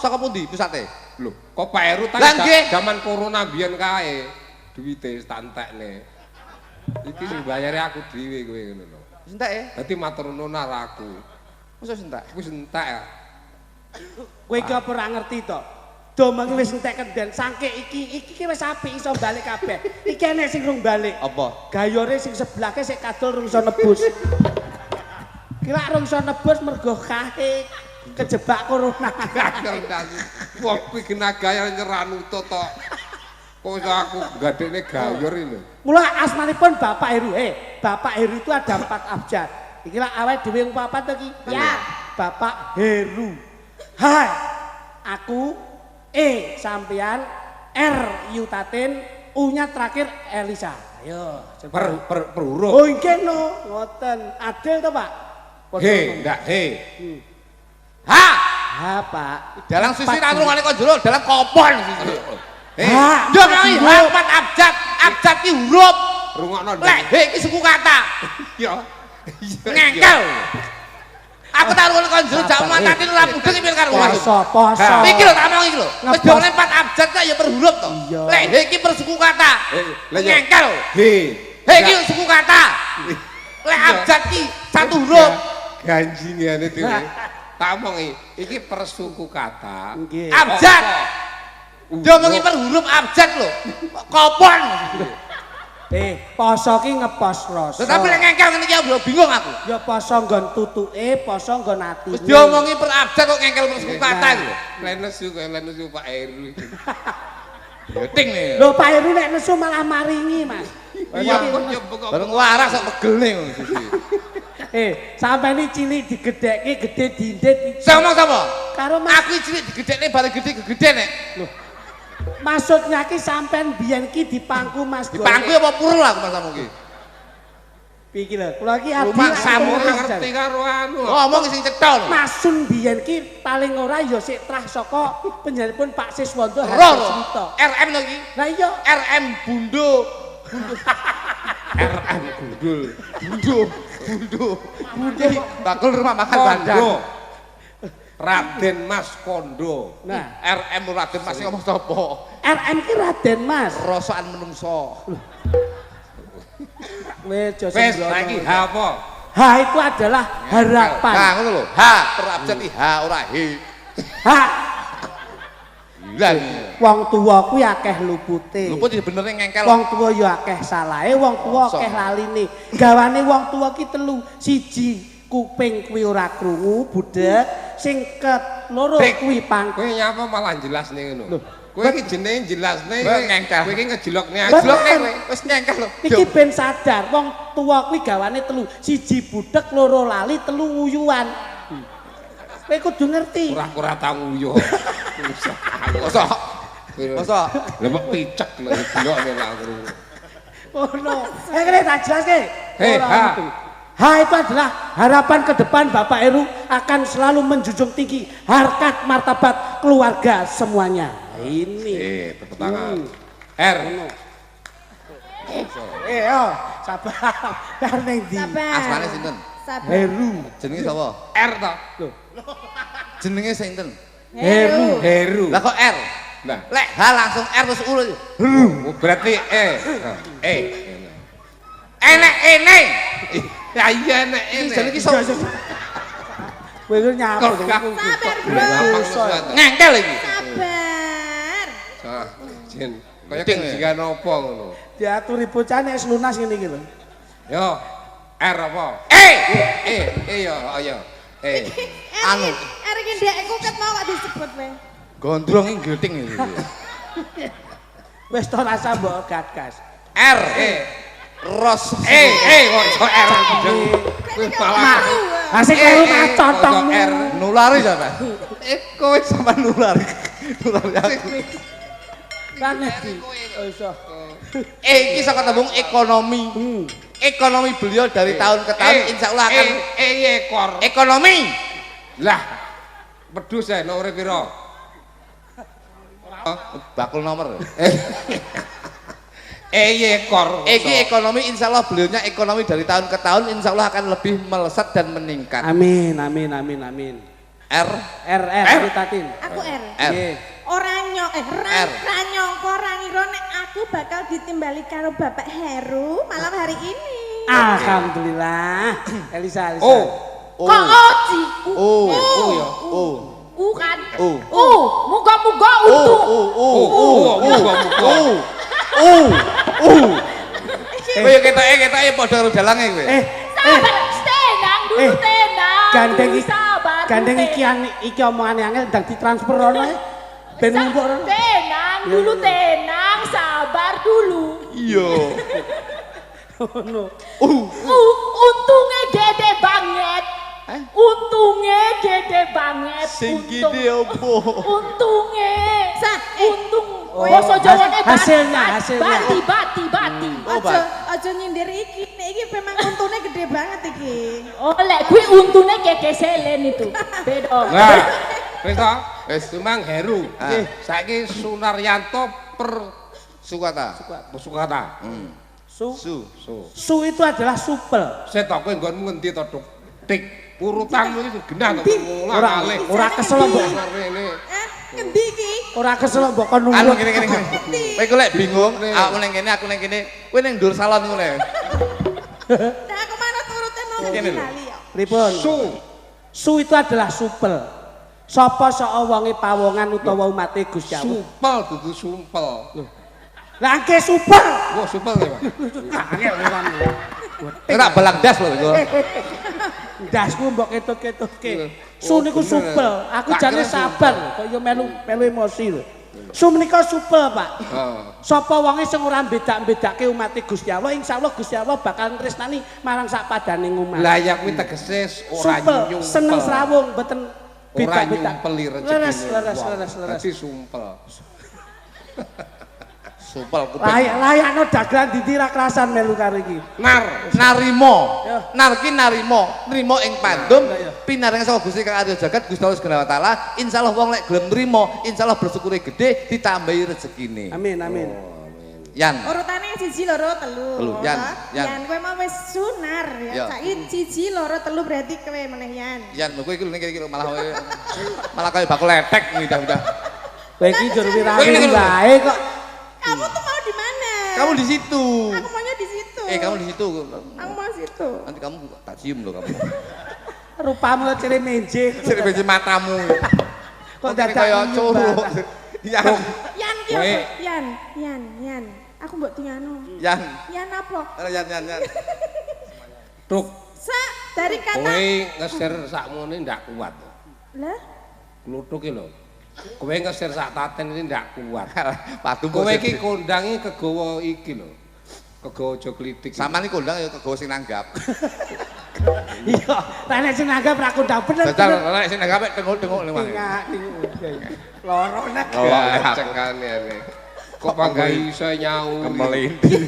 saka pundi pusate? Lho, kok Pak Heru Lah nggih. zaman corona biyen kae. Duwite tak entekne. Iki sing bayare aku dhewe kowe ngono lho. Entek ya? Dadi matur nuwun aku. Mosok entek. Wis entek ya. Kowe iki apa ora ngerti to? Domeng wis entek kendhen sangke iki wis apik iso balik kabeh. Iki enek sing rung balik. Apa? Gayore sing sebelahke sik kadol rung iso nebus. Kira rung iso nebus mergo kae kejebak corona. Wong kuwi kena gaya nyeran utut tok. Kok iso aku gadekne gayor iki lho. Mula asmanipun Bapak Heru. Bapak Heru itu ada 4 abjad. Iki lah awake dhewe wong papat to iki. Ya. Bapak Heru. Hai. Aku sampean R Yutatin U-nya terakhir Elisa. Ayo, Per huruf. Oh, nggih no, ngoten. Adil to, Pak? He, ndak he. Ha! Ha, Pak. Dalang sisi ra ngrungokne kok jero, dalang kopon sisi. Ha, Yo nang empat abjad ki huruf. Rungokno. Lek he iki suku kata. Ya. Ngengkel. Aku tak rungokne kok jero jak matati ora mudeng iki karo Poso. Iki lho tak omong iki lho. Wis diomongne 4 abjad kok ya per huruf to. Lek he iki per suku kata. Ngengkel. He. He iki suku kata. Lek abjad ki 1 huruf. Ganjingane dhewe. Tak omong iki per suku kata. Nggih. Abjad. Diomongi per huruf abjad lho. Kopon. Poso ki ngepos rasa. Tetapi lek ngengkel ngene iki yo bingung aku. Ya poso nggon tutuke, poso nggon atine. Wis diomongi per abjad kok ngengkel per suku kata iki lho. Lenesu Pak Heru. Ya ting nih. Lho Pak Heru nek nesu malah maringi, Mas. Iya kok Bareng waras kok pegel ngono sisi. Sampai ini cilik digedhekke gede dindit. Saya ngomong sapa? Karo Mas. Aku cilik digedhekne bareng gede gegede nek. Loh. Maksudnya ki sampean biyen ki dipangku Mas. Dipangku apa purul aku masamu ki. Iki lho, kula ki abdi rumah samu ngerti karo anu. Ngomong sing cetha lho. Masun biyen ki paling ora ya sik trah saka penjaripun Pak Siswanto Harjasmito. RM lho iki. Lah iya RM Bundo. RM Gundul. Bundo. Bakul rumah makan Bandang. Raden Mas Kondo. Nah, RM Raden Mas ngomong sapa? RM ki Raden Mas. Rosokan menungso. Wes Wes lagi apa? Ha itu adalah harapan. Nah, ngono lho. H per abjad H ora he. Ha, Lan. wong tuwa kuwi akeh lupute. Luput iki bener ngengkel. Wong tuwa ya akeh salahe, wong tuwa akeh laline. Gawane wong tuwa ki 3. Siji kuping kuwi ora krungu, budek. Sing keloro kuwi pang. Kowe nyapa malah jelasne ngono. Kowe iki jenenge jelasne ngengkel. Kowe iki ngejelokne aku. Jelokne kowe wis ngengkel lho. Iki ben sadar, wong tuwa kuwi gawane 3. Siji budek, loro lali, 3 nguyuan. Kowe kudu ngerti. Ora tau nguyuh. Mosok. Mosok. Lah kok picek lho jelokne lak aku. Oh no. Kene tak jelaske. Ha. Ha itu adalah harapan ke depan Bapak Heru akan selalu menjunjung tinggi harkat martabat keluarga semuanya. Ini. Tepuk tangan. R. Sabar. Karena ndi? Asmane sinten? Heru. Jenenge sapa? R ta? Jenenge sinten? Heru. Lah kok R? Nah, Lek H langsung R terus U. berarti E. Enek ene. Ya iya nek Jenenge iki sapa? Kowe iki nyapa. Sabar, Bro. Ngengkel iki. Sabar. Jen, kaya kenjikan apa ngono. Diaturi bocah nek lunas ngene iki lho. Yo, R apa? Ya, ayo. Anu. Erik ndek kuket mau gak disebut kowe. Gondrong iki gething iki. Wis to rasa mbok gatgas. R. Ros. kok iso R gendeng. Kowe malah Asik karo macotong. R. Nulari sampe. Kowe sampe nulari. Nulari aku. Kan iki. Oh iso. Iki saka tembung ekonomi. Ekonomi beliau dari tahun ke tahun insyaallah akan ekor. ekonomi. Lah, pedus ae nomor piro? Bakul nomor. ekor. Iki ekonomi insyaallah beliaunya ekonomi dari tahun ke tahun insyaallah akan lebih melesat dan meningkat. Amin, amin, amin, amin. R Tatin. Aku R. Nggih. Ora nyongko ora ngira nek aku bakal ditimbali karo Bapak Heru malam hari ini. Alhamdulillah. Elisa. Oh. Kok oji? Ya. Kan? Muga-muga untung. Kowe ketoke padha karo dalange kowe. Sabar, tenang dulu tenang. Gandeng iki omongane angel ndang ditransfer rono. Ben numpuk rono. Tenang dulu tenang, sabar dulu. Iya. Ngono. Untungnya gede banget. Untungnya gede banget. Sing gede opo? Untungnya. Untung. Oh, Basa Jawane hasilnya. Bati. Aja nyindir iki. Nek iki memang untune gede banget iki. Oh, lek kuwi untune kekeselen itu. Beda. Nah, wis to? Wis memang Heru. Saiki Sunaryanto per Sukata. Su itu adalah supel. Set to kowe nggonmu ngendi to, Duk? Tik urutanmu iki genah to ngulang kalih. Ora kesel mbok. Endi iki? Ora kesel mbok kon nunggu. Anu ngene. Kowe kok lek bingung, aku ning kene, aku ning kene. Kowe ning ndur salon ngono ya. Nah, aku manut urute mau lali ya. Pripun? Su itu adalah supel. Sapa sok wonge pawongan utawa umate Gusti Allah. Supel dudu sumpel. Lah angke supel. Oh, supel ya, Pak. Angel urusan. Ora balang das lho iku. Dasku mbok ketut-ketutke. Su niku supel. Aku jane sabar kok yo melu emosi lho. Su menika supel, Pak. Sapa wonge sing ora bedak-bedake umat Gusti Allah, insyaallah Gusti Allah bakal tresnani marang sak padaning umat. Lah ya kuwi tegese ora nyumpel. Seneng srawung mboten bedak-bedak. Nyumpeli rezekine. Leres. Dadi sumpel. Supel kuping. Layakno dagelan ditira kerasan melu karo iki. Narimo. Nrimo ing pandum pinaring saka Gusti Kang Arya Jagat Gusti Allah Subhanahu wa taala. Insyaallah wong lek gelem nrimo, insyaallah bersyukure gede ditambahi rezekine. Amin. Yan. Urutane 1 2 3. Yan kowe mau wis sunar ya. Saiki 1 2 3 berarti kowe meneh Yan. Yan kowe iki lho ning kene malah kaya bakul letek udah. Kowe iki jur wirane bae kok. Kamu tuh mau di mana? Kamu di situ. Aku maunya di situ. Kamu di situ. Aku mau situ. Nanti kamu tak cium loh kamu. Rupamu ciri menje. Ciri menje matamu. Kok dadak kaya coro. Yan ki Yan. Aku mbok tingano. Yan apa? Yan. Duk. Dari kata Kowe ngeser sakmene ndak kuat. Lah? Kluthuk iki lho. Kowe ngeser sak taten iki ndak kuat. Padu Kowe iki kondange kegawa iki lho. Kegawa aja klitik. Samane kondang ya kegawa sing nanggap. Iya, nek sing nanggap ra kondang bener. Betul, nek sing nanggap tengok-tengok ning wae. Loro nek. Cengkane ane. Kok panggai iso nyau. Kemelinti.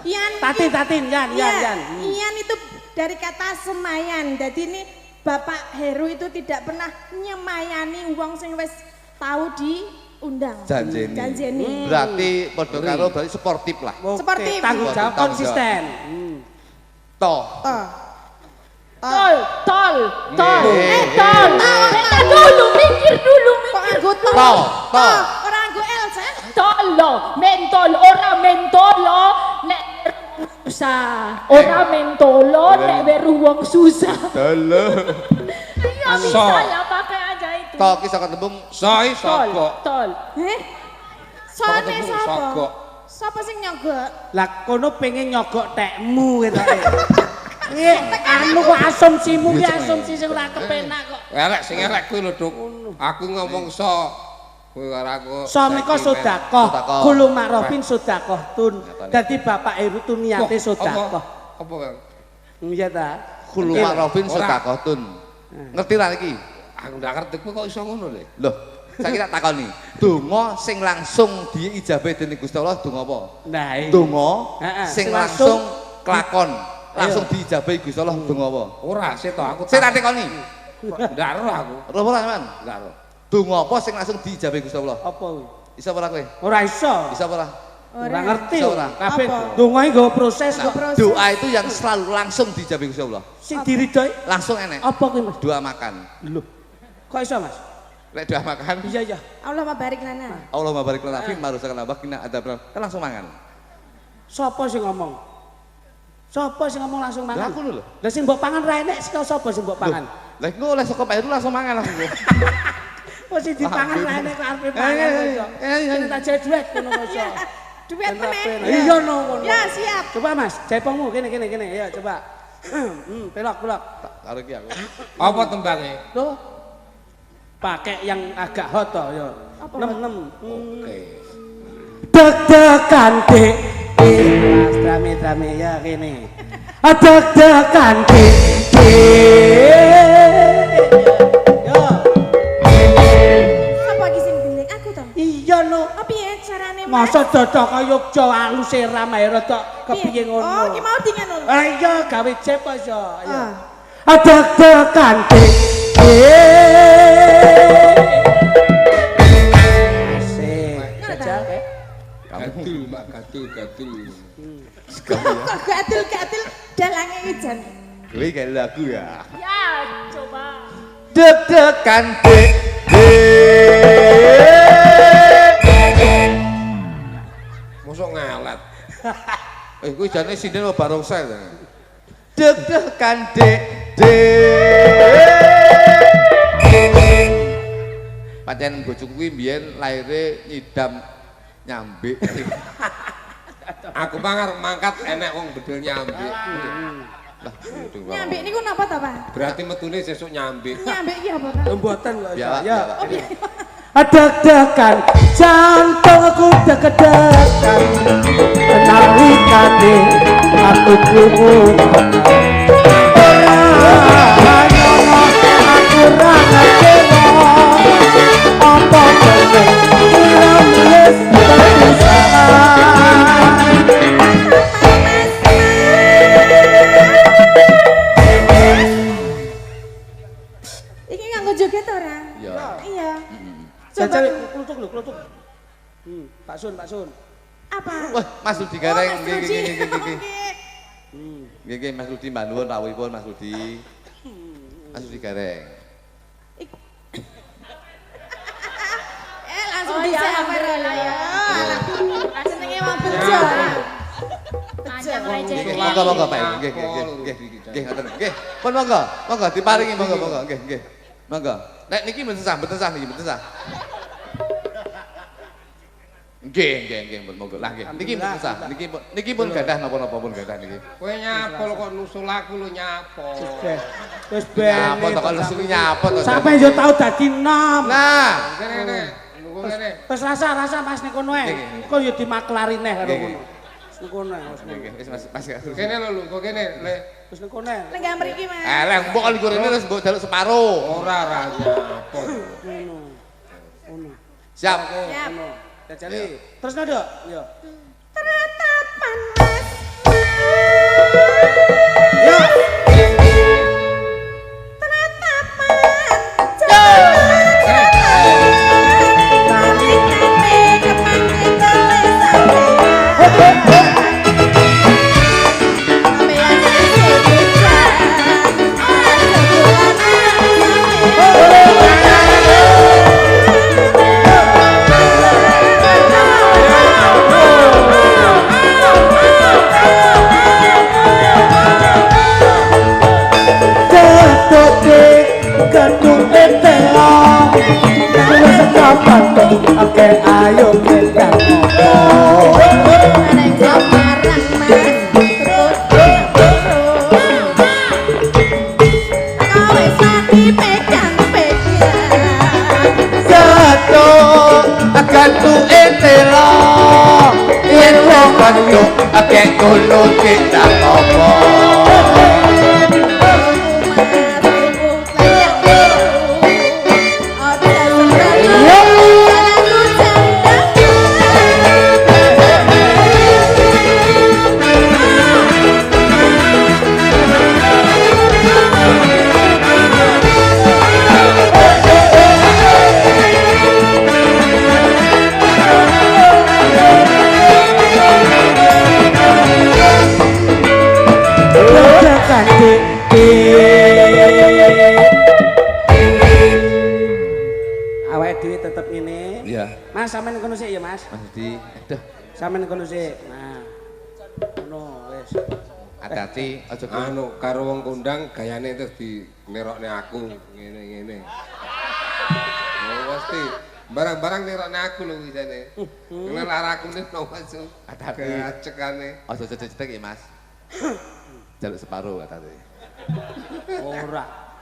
Yan. Tatin, Yan. Yan itu dari kata semayan. Jadi ini Bapak Heru itu tidak pernah nyemayani wong sing wis tahu diundang. Janjeni. Berarti padha karo berarti sportif lah. Sportif. Tanggung jawab konsisten. Toh. Tol. Bentar dulu, mikir dulu. Kok nganggo tol? Tol. Ora nganggo L, Sa? Tolo, mentol, ora mentolo, nek susah. Ora mentolo, nek weru wong susah. Dalah. Iya bisa ya pakai aja itu. Toh ki saka tembung Soi sogok. Tol. Soale Sogok. sapa? Sapa sing nyogok? Lah kono pengen nyogok tekmu ketoke. Anu kok asumsimu ki asumsi sing ora kepenak kok. Elek sing elek kuwi lho, Duk. Aku ngomong kowe karo aku. Somiko sedekah, kulo makrofin sedekah tun. Dadi Bapak Heru tu niate sedekah. Apa, Kang? Iya ta. kulo makrofin sedekah tun. Ngerti ra iki? Aku ndak ngerti kok iso ngono lho. Loh, saiki tak takoni. Donga sing langsung diijabahi dening Gusti Allah donga apa? Nah, Donga sing langsung kelakon, langsung diijabahi Gusti Allah donga apa? Ora, sik to aku. Sik tak tekoni. Ndak ero aku. Roh ora sampean? Ndak ero. Donga apa sing langsung diijabahi Gusti Allah? apa kuwi? Iso ora kowe? Ora iso. Iso ora? Ora ngerti ora. kabeh Apa? dongae nggo proses kok. Proses. Doa itu yang selalu langsung dijawab Gusti Allah. Sing diridhoi Langsung enek. apa kuwi Mas? Doa makan. Lho. Kok iso Mas? Lek doa makan. Iya iya. Allahumma barik lana. Allahumma barik lana fi ma razaqtana wa qina adzabannar. Kan langsung mangan. Sapa sing ngomong? Sapa sing ngomong langsung mangan? Lah aku lho. Lah sing mbok pangan ra enek sapa sing mbok pangan? Lah engko oleh saka Pak Heru langsung mangan langsung. Kok sing dipangan ra enek kok arepe pangan kok. Sing tak jare duit ngono kok iso. Duit meneh. Iya no ngono. Ya siap. Coba Mas, jaipongmu kene ya coba. Pelok. Karo iki aku. Apa tembange? Loh. Pakai yang agak hot toh ya. Nem. Oke. Deg-degan dik. Mas drame ya kene. Deg-degan dik. Yo. Apa iki sing gendeng aku to? Iya no. Oh piye carane Mas? Masa dodok kaya Yogya aluse ramae rada kepiye ngono. Oh, iki mau di ngono. Ah iya gawe jep aja. Ya. Ah. Deg-degan dik. Asik. Jajal kae. Gatul, Mak, gatul. Kok gatil dalange iki jan. Kowe kayak lagu ya. Ya, coba. Deg-degan dik. Mosok ngelet. Kuwi jane sinden apa barongsai to. Deg-degan dik. Pancen bojoku kuwi mbiyen laire nyidam nyambik. Aku pangar mangkat enek wong bedel nyambik. Lah, Nyambik niku napa to, Pak? berarti metune sesuk nyambik. Nyambik iki apa, Pak? Mboten kok. Biawak, Ya. biawak. Deg-degan jantungku deg-degan nalikane aku krungu aku ra ngerti apa jeneng nulis Iki nganggo joget ora? Iya. Iya. Coba Jajal klutuk. Pak Sun. apa? Wah, Mas Rudi gareng. Oh, Mas Rudi. Oke. Nggih, Mas Rudi mbangun rawuhipun Mas Rudi. Mas Rudi gareng. Langsung Oh, bisa ya, apa alhamdulillah, ya. Senenge wong bejo. Panjang Wong receh. iki Monggo Pak. Nggih. Nggih, ngoten. Nggih. Pun monggo. Monggo diparingi monggo. Nggih. Monggo. Nek niki mboten sah niki mboten sah. Nggih, pun monggo. Lah nggih. Niki mboten sah. Niki pun gadah napa-napa pun gadah niki. Kowe nyapol kok nusul aku lho nyapol. Wis Nyapa to kok lesu nyapa to. sampai yo tau dadi nom. Nah, Kene. Nunggu kene. Wis rasa Mas ning kono ae. Kok yo dimaklari neh karo kono. Wis ning kono ae. nggih, wis Mas. Kene lho, kok kene. Lek Wis ning kono ae. Lenggah mriki, Mas. Lek mbok kali gorene wis mbok jaluk separo. ora nyapol. Ngono. Siap. Siap. Jajali. Terus nado? Yo. Teratapan Mas. Yo. Teratapan. Nalikane kemangi tulis sampeyan. Sampeyan isih bujang. Oke, ayo kita ngobrol. Arek samarang Mas. Kowe sami pegang-pegang. Satu akan tu etelo. Yen wong kandu akeh kono kita apa. dhewe tetep ngene. Iya. Mas sampean kono sik ya, Mas. Mas Di, aduh, Sampean kono sik. Nah. Ngono wis. hati-hati aja Anu karo wong kondang gayane terus dinerokne aku ngene-ngene. Oh pasti barang-barang nerokne aku lho wisane. Kena lara aku nek nomasu. hati-hati. Cekane. Aja cetek ya, Mas. Jaluk separuh hati-hati.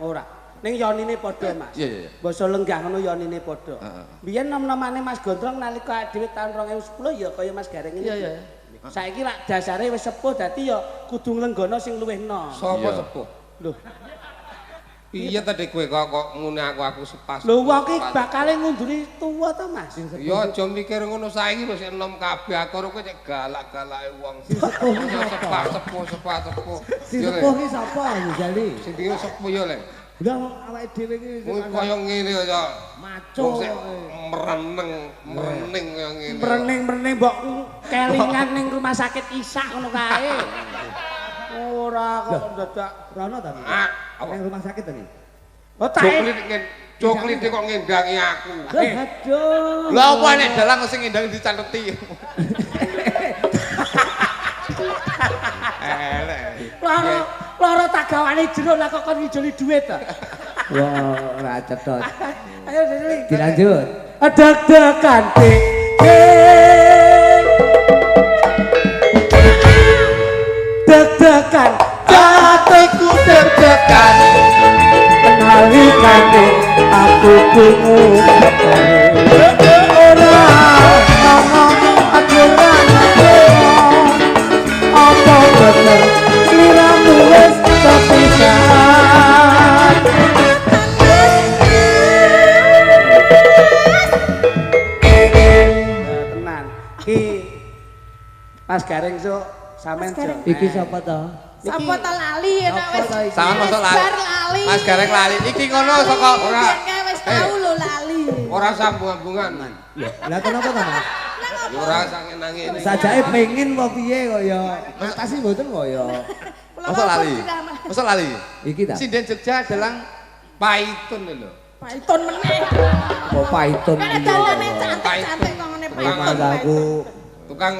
Ora. Ning yonine padha, Mas. Iya. Basa lenggah ngono yonine padha. Heeh. Biyen nom-nomane Mas Gondrong nalika dhewe taun 2010 ya kaya Mas Gareng ini. Iya. Saiki lak dasare wis sepuh dadi ya kudu nglenggana sing luwih enom. Sopo Iya. sepuh? Lho, Iya tadi kowe kok ngene aku sepas. lho wong iki bakale ngunduri tuwa to, Mas. Ya aja mikir ngono saiki wis enom kabeh aku kowe cek galak-galake wong. Sepuh. Si sepuh ki sapa Jali? Sing dhewe sepuh ya le. Lah awake dhewe ki Kowe kaya ngene kaya maco. wong sing mereneng kaya ngene. Merening mbok kelingan ning rumah sakit Isak ngono kae. Ora kok dadak Rono ta? Apa? Ning rumah sakit tadi. oh tae. Coklit kok ngendangi aku. Aduh. Lah apa nek dalang sing ngendang dicanteti. Loro tak gawane jero lah kok kon ngijoli dhuwit ta. Wah, ora cetha. Ayo Deli. Dilanjut. Deg-degan deg-degan Jatuhku deg-degan. nalikane aku bingung ora ngomong aturan apa bener sliramu wis kepisahan tenan ki Mas Gareng sok sampean jeng Iki sapa to? Sapa ta lali enak wis. Sama masuk lali. Bar lali. Mas Gareng lali. Iki ngono saka Ora. Biyen wis tau lho lali. Ora sambung-sambungan. Lah kenapa to, Mas? Ya ora sange nangene. Sajake pengin apa piye kok ya. Matasi mboten kok ya. Masa lali. Masa lali. Iki ta. Sinden Jogja dalang Paitun lho. Python meneh. Oh Python Kan iki. dalane cantik-cantik kok ngene Mas aku Tukang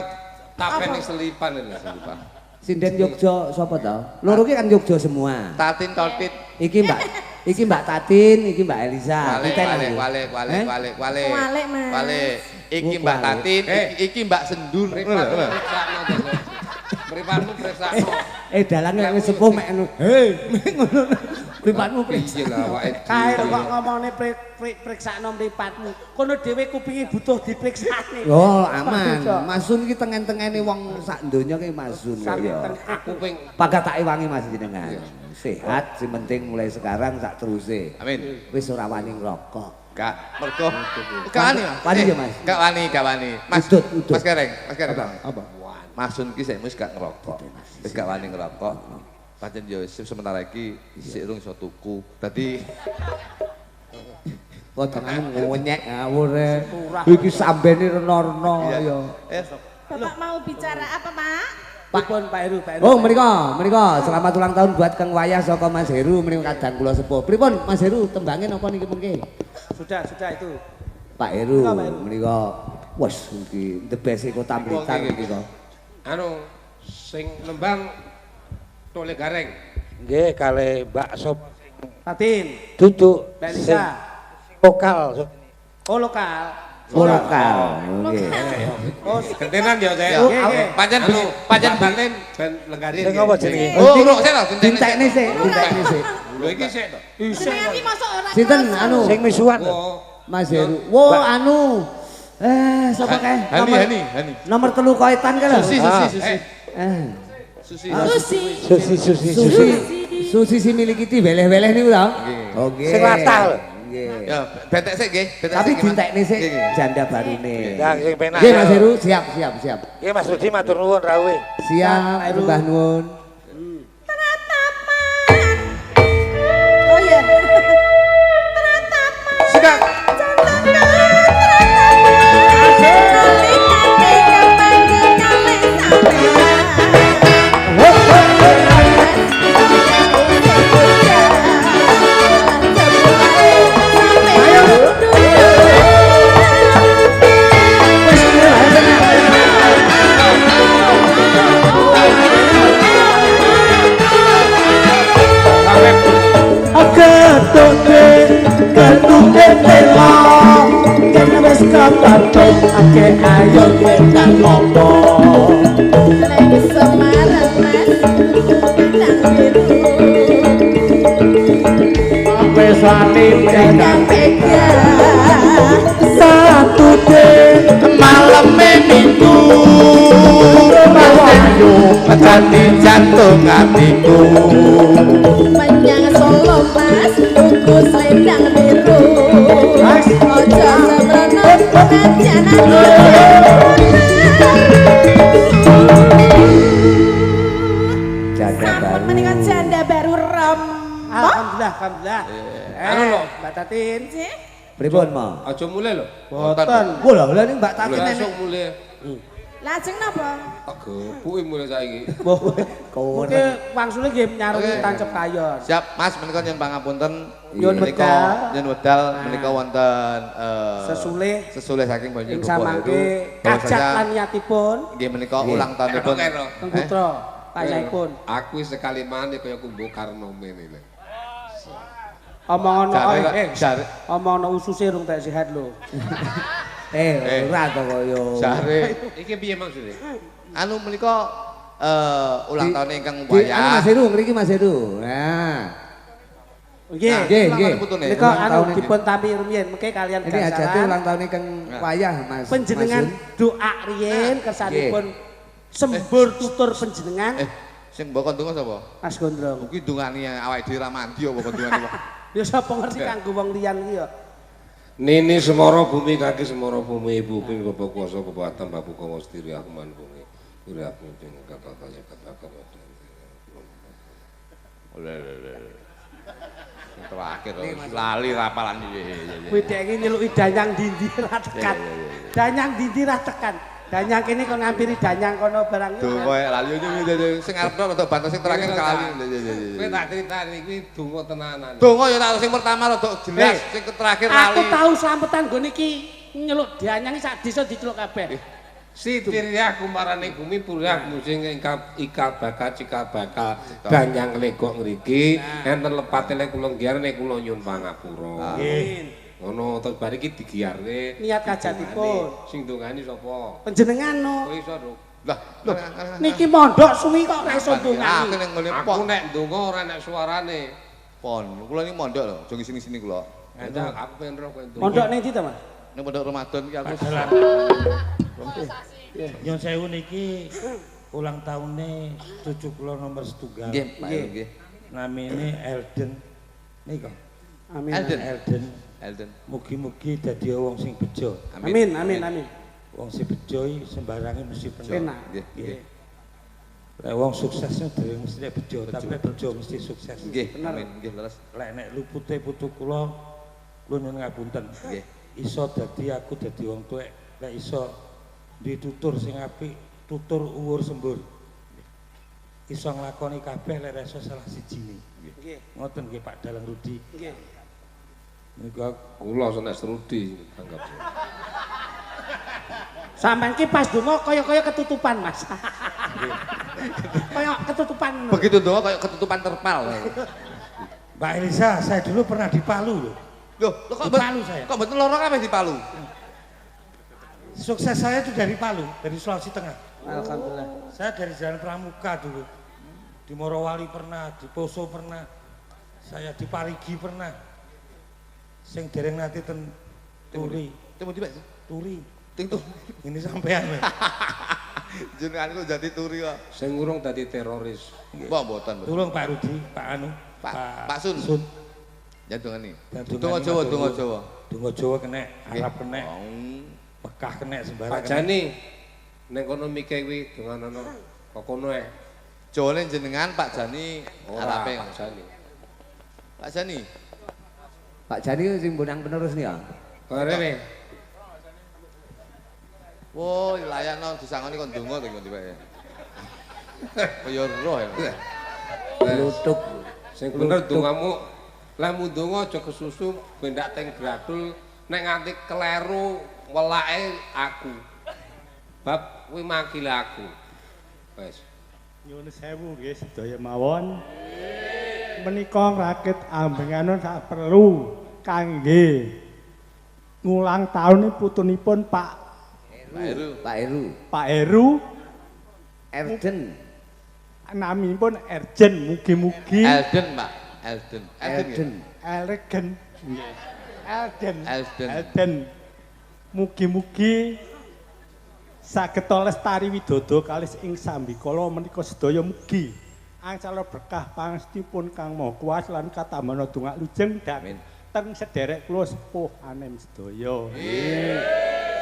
tapen ning selipan lho selipan. sinden Yogya sapa to? Loro ki kan Yogya semua. Tatin Totit. Iki Mbak Tatin, iki Mbak Elisa. Wale, Titen wale, aku. wale. Wale, Mas. Wale. Iki Mbak Tatin, iki Mbak Sendur. Mripatmu preksakno. Dalange nek wis sepuh mek ngono. Ngono. Mripatmu Iya lah awake kae kok ngomongane priksakno mripatmu kono dhewe kupinge butuh dipriksani Oh, aman. Masun iki tengen-tengene wong sak donya ki Masun kok ya. aku ping Pagat tak ewangi Mas jenengan. Sehat sing penting mulai sekarang sak teruse. Amin. Wis ora wani ngrokok. Kak, mergo. Gak wani, Mas. Wani ya, Mas? Gak wani. Mas, Udut. Mas Gareng. Apa? Masun ki sik wis gak ngerokok. Wis gak wani ngerokok. Pancen yo sementara iki sik urung iso tuku. Dadi Potonganmu ngonyek ngawur. Iki sambene rena-rena ya. Bapak mau bicara apa, Pak? Pripun Pak Heru Oh, menika selamat ulang tahun buat Kang Wayah saka Mas Heru menika kadang kula sepuh. Pripun Mas Heru tembangin apa niki mengke? sudah itu Pak Heru menika wes iki the best kota Blitar menika. anu sing nembang Tole Gareng. Nggih kalih Mbak Sop Tatin duduk Mbak Lisa lokal. oh lokal Lokal. Nggih. oh Gentenan ya saya. pancen Banten ben lenggari. Sing apa jenenge? Oh, uruk sik lho, Dintekne sik. Lho iki sik to. Jenengan iki mosok ora. Sinten anu Sing misuhan. Oh, Mas Heru. Wo anu. Sapa kae? Hani. Nomor 3 koetan ka lho. Susi. Susi. Susi. Susi si milikiti weleh-weleh niku to? Oke. Sing latah lho. Nggih. Ya, betek sik nggih. Tapi dintekne sik janda barune. Ya sing penak. Nggih Mas Heru, siap. Nggih Mas Rudi matur nuwun rawuh. Siap, Mbah Nuwun. Oh iya. Sikat. Ayo. telo yen wis ketemu ake ayo kita ngopo Lagi Semarang Mas Bintang biru wis wani Bintang tiga satu maleme minggu ayo petani jantung hatiku Menyang Solo Mas Tuku selendang biru Ojo sembrono ngajanan Janda baru. Menikah janda baru ram alhamdulillah Anu lho. Mbak Tatin Pripun mau? Aja mulai lho. boten Bola bola ning Mbak Tatin Mulai nenek. esuk mulai. Lajeng napa? Tak gepuki mulai saiki. Mungkin wangsule nggih nyarungi Oke. tancep kayon. Siap, Mas, menika nyuwun pangapunten. Nyuwun Menika wedal. nyuwun wedal menika wonten sesulih saking Banyu Ing Bobo samangke Heru. kajak lan niyatipun Nggih menika ulang tahunipun. Teng Putra payaipun. Aku wis sekali maneh kaya kumbu Karno mene lho. Omong ana Jare omong ana ususe rung tak sehat lho. Ora to kaya. jare Iki piye maksudnya? anu menika ulang tahun ingkang Anu Mas wayah. Heru, ngriki Mas Heru. Nah. Nggih. Nggih, ulang nggih. tahun putune. Menika Ulang anu tahun ini. dipun tampi rumiyin mengke kalian Ini ajate gasaran ulang tahun ingkang wayah Mas. panjenengan Mas doa riyin kersanipun sembur tutur panjenengan Sing mbok kon donga sapa? Mas Gondrong. Kuwi dongane awake dhewe ra mandi apa kon dongane wong. Ya sapa ngerti kanggo wong liyan iki ya. Nini semoro bumi kaki semoro bumi ibu ping bapak kuasa bapak tambah buka wastiri aku man bumi. Uri aku jeung kata-kata kata-kata. Oleh. Terakhir lali rapalan iki. Kuwi dek iki nyeluki danyang dindi ra tekan. Danyang dindi ra tekan. Danyang kene kon ngampiri danyang kono barang Donga lali sing arep untuk bantu sing terakhir kali. Kowe tak critani iki donga tenanan. Donga ya tak sing pertama rada jelas, sing terakhir Aku lali. tahu sampetan nggone iki nyeluk danyang sak desa diceluk kabeh. Sitir ya aku marane bumi purya musing ika bakal cika bakal danyang legok ngriki enten lepate lek kula nggiyar nek kula nyun pangapura. Amin. Ngono terus bar iki digiyarne. Niat kajatipun. Sing dongani sapa? Panjenengan no. Kowe iso, Duk. Lah, Niki mondok suwi kok ora iso aku ndongani. ning ngene Aku pon. nek ndonga ora nek suarane. Pon, kula iki mondok lho, aja sini-sini kula. Enak, aku pengen roh kowe ndonga. Mondok ning ndi to, Mas? Ning pondok Ramadan iki aku Nyon sewu niki ulang tahunnya cucu kula nomor setunggal. nggih, Pak nggih. Namine Elden. Nika. Amin. Elden. Elden. Mugi-mugi dadi wong sing bejo. Amin, amin, amin. Wong sing bejo iki sembarange mesti penak. Penak. Nggih, nggih. Lek wong suksesnya dhewe mesti bejo, tapi bejo mesti sukses. Nggih, amin. Nggih, leres. Lek nek lupute putu kula nyuwun ngapunten. Nggih. Iso dadi aku dadi wong tuwek, lek iso ditutur sing apik, tutur uwur sembur. Iso nglakoni kabeh lek iso salah sijine. Nggih. Ngoten nggih Pak Dalang Rudi. Nggih. Nika kula senes Rudi tanggap. Sampeyan ki pas donga kaya-kaya ketutupan, Mas. Kaya ketutupan ngono. Begitu doa kayak ketutupan terpal. Mbak Elisa, saya dulu pernah di Palu loh. Loh, kok Di Palu saya. Kok betul loro kabeh di Palu? Sukses saya itu dari Palu, dari Sulawesi Tengah. Alhamdulillah. Saya dari Jalan Pramuka dulu. Di Morowali pernah, di Poso pernah. Saya di Parigi pernah. Sing dereng nanti ten Turi. Temu di Pak. Turi. Ting tuh. Ini sampean. Jenenganku jadi turi kok. Sing urung dadi teroris. Mbok mboten. Tolong Pak Rudi, Pak Anu, Pak Sun. Sun. Ya dongane. Dongane Donga Jawa, matur donga nuwun. Jawa. Donga Jawa kena, Arab kena, Oh. Mekah kena sembarang. Pak Jani ning kono mike kuwi donganono kok kono ae. Jawane jenengan Pak Jani Ora Arape. Pak Jani. Pak Jani. Pak Jani sing bonang penerus nih ya. Karene Wo, layakno disangoni kon donga to ngendi wae. Kaya roh ya. Lutuk. sing bener dongamu lemu donga aja kesusu bendak teng gradul nek nganti keleru welake aku. Bab kuwi makile aku. Wes. Nyuwun sewu nggih sedaya mawon. Menika rakit ambenganon sak perlu kangge ngulang tahun putunipun Pak Heru Erden naminipun Erjen mugi-mugi Elden Pak Elden mugi-mugi saged lestari widodo kalis ing sambikala menika sedaya mugi angsal berkah pangestunipun Kang Maha Kuwasa lan katambana dongak lujeng dan teng sederek kula sepuh anem sedaya.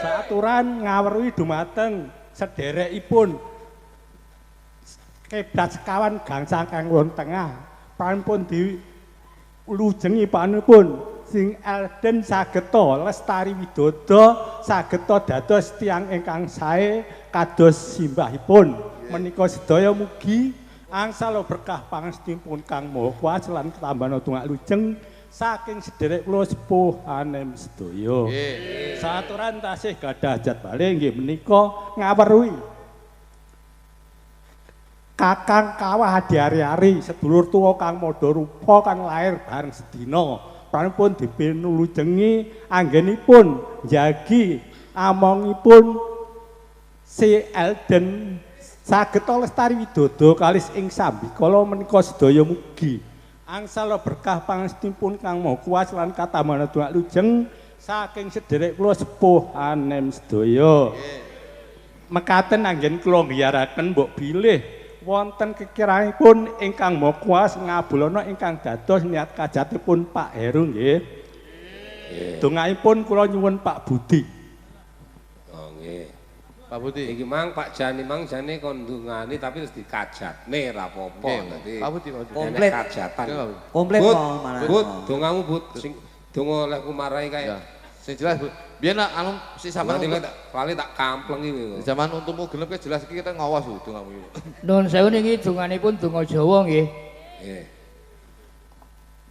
Saaturan ngaweruhi dumateng sederekipun Kebdat sekawan gangsal kang wonten tengah panipun dilujengi panipun sing Elden sageta lestari widodo sageta dados tiyang ingkang sae kados simbahipun menika sedaya mugi angsal berkah pangestunipun Kang Maha Kuwasa lan ketambana tungak lujeng saking sederek kula sepuh anem sedaya. Saaturan tasih gadah hajat bali nggih menika ngaweruhi Kakang Kawah Hari-hari sedulur tuwa Kang Madarupa kang lair bareng sedina pranipun dipinulujengi anggenipun njagi amongipun si Elden sageta lestari widodo kalis ing sambikala menika sedaya mugi angsal berkah pangestunipun Kang Maha Kuwasa lan katambana dongak lujeng saking sederek kula sepuh anem sedaya. Mekaten anggen kula ngiyaraken mbok bilih wonten kekiranipun ingkang Maha Kuwasa ngabulana ingkang dados niat kajatipun Pak Heru nggih. Dongakipun kula nyuwun Pak Budi. Oh nggih. Pak Budi. Iki mang Pak Jani mang jane kon ndungani tapi terus dikajatne ra apa-apa dadi. Pak Budi komplit kajatan. Komplit Bud, kok malah. Bud, dongamu Bud sing donga oleh kumarai kae. Sing jelas Bu. Biyen anu si sampean lali tak kamplengi niku. zaman untumu genep ke jelas iki kita ngawas Bu dongamu iki. Nuwun sewu niki donganipun donga Jawa nggih. Nggih.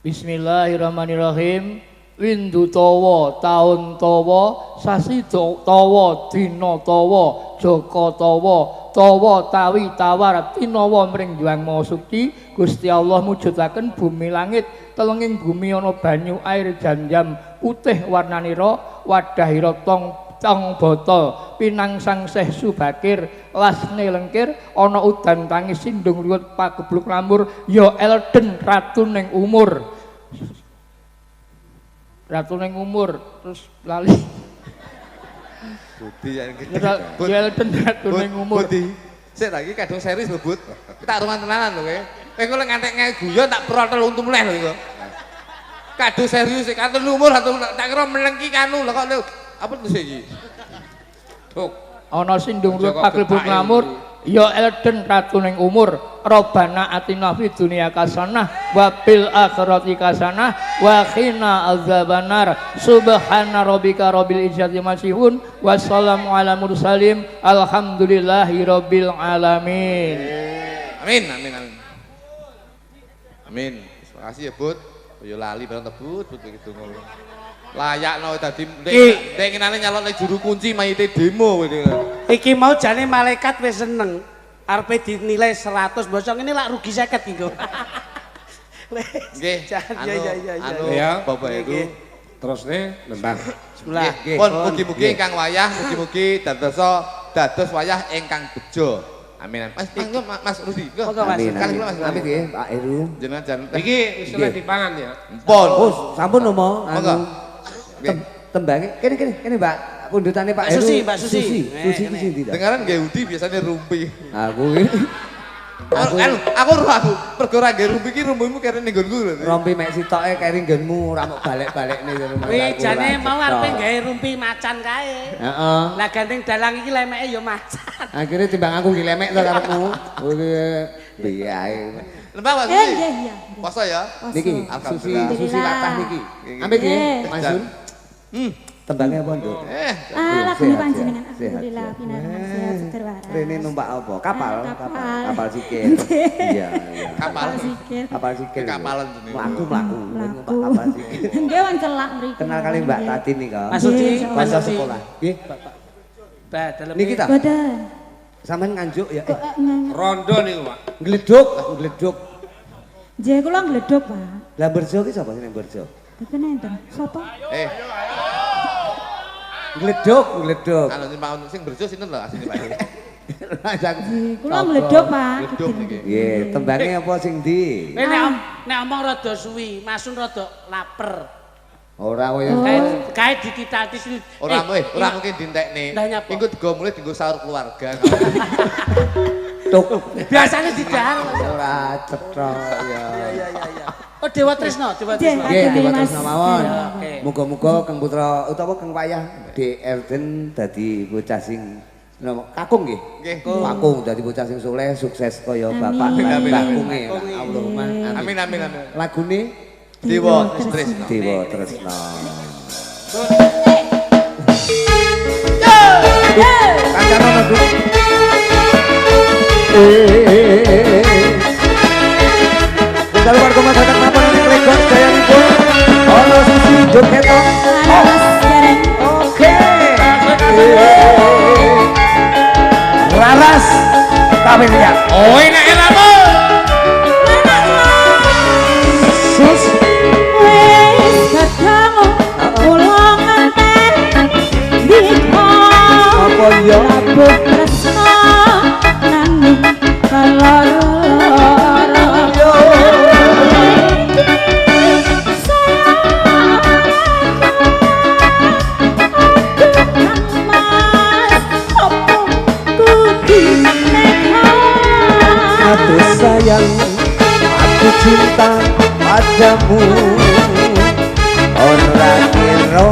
Bismillahirrahmanirrahim. Windu tawa, taun tawa, sasi tawa, dina tawa, jaka tawa, tawa tawi tawar tinawa mring Hyang Maha Sukti Gusti Allah mujudaken bumi langit telenging bumi ana banyu air janjam putih warnanira wadahira tong botol pinangsang seh subakir lasne lengkir ana udan tangis sindung liwet pagebluk lamur ya Elden ratu ning umur terus lali Budi yang ya Elden ratu ning umur Budi sik lagi kadung series lho Bud tak ruman tenanan lho kowe lek ngantek guyon tak protol untu meneh lho iku kadung serius sik katon umur tak kira menengki kanu lho kok apa terus iki Duk ana sindung liwet pagebluk lamur ya Elden ratu ning umur Rabbana atina fid dunya hasanah wa fil akhirati hasanah wa qina azabannar subhana rabbika rabbil izzati masihun wassalamu ala mursalin alhamdulillahi rabbil alamin. Amin amin amin. Amin. Terima kasih ya Bud. Yo lali bareng tebut begitu ngono. Layakno dadi ndek ngenane nyalon juru kunci mayite demo ngene. Iki mau jane malaikat wis seneng. Arepe dinilai 100 bosong ini lak rugi 50 iki kok. Nggih. Anu ya. Bapak itu terusne nembang. Bismillah. Pun mugi-mugi ingkang wayah mugi-mugi dados wayah ingkang bejo. Amin. Mas Rudi. Amin. Amin nggih Pak Heru. Jenengan jan Iki wis oleh dipangan ya. Pun. Sampun nomo anu. Tembange kene Mbak. Pundutane Pak Heru. Mbak Susi. Susi iki sing tidak. Dengaran nggih Udi biasanya rumpi. Aku iki. Aku pergo ra nggih rumpi iki rumpimu kere ning nggonku lho. Rompi mek sitoke keri nggonmu ra mok balik-balikne karo Mas. Kuwi jane mau arepe gawe rumpi macan kae. Heeh. Lah gandeng dalang iki lemeke ya macan. Akhire timbang aku nggih lemek to karepmu. Kuwi piye ae. Lembah Pak Iya, Susi. iya. Poso ya? Niki Susi latah niki. Ambek nggih Mas Sun. Tembangnya apa Nduk? Lagune panjenengan alhamdulillah pinangan sehat seger waras. Rene numpak apa? Kapal. Kapal sikil. Iya, iya. Kapal sikil. Kapal sikil. Kapalan jenenge. Mlaku. Numpak Laku. kapal sikil. Nggih wong celak mriki. Kenal kali Mbak Tati nih kok. Mas Suci, Kanca Mas Suci. sekolah. Nggih. Bah, dalem Niki ta? Boten. Sampeyan nganjuk ya. Kok Rondo niku, Pak. Gleduk. nggih kula ngledhok, Pak. Lah Berjo ki sapa sing Berjo? Boten enten. Sapa? Gleduk. Anu sing berjo sinten lho asline Pak? Kula mledok, Pak. Gleduk iki. Nggih, tembange apa sing ndi? Nek omong rada suwi, Masun rada lapar. Ora kowe. Kae dikitati. Ora mungkin dintekne. Iku digo mulih dienggo sahur keluarga. Tuk. Biasane didahar. Ora cetha ya. Iya. Oh Dewa Tresna. Nggih, Dewa Tresna mawon. Muga-muga Kang Putra utawa Kang Wayah Erden dadi bocah sing kakung nggih. Kakung dadi bocah sing saleh, sukses kaya bapak lan bakunge. Allahumma amin. Lagune Dewa Tresna. Kancana lagu. Kita luar ke masyarakat Mapan ini Legos Dayanipun. Ono sisi Jogeto. Oke. Laras kawin ya. Oh enak apa? Sus. Apa ya? Aku sayang, aku cinta padamu. Ora kira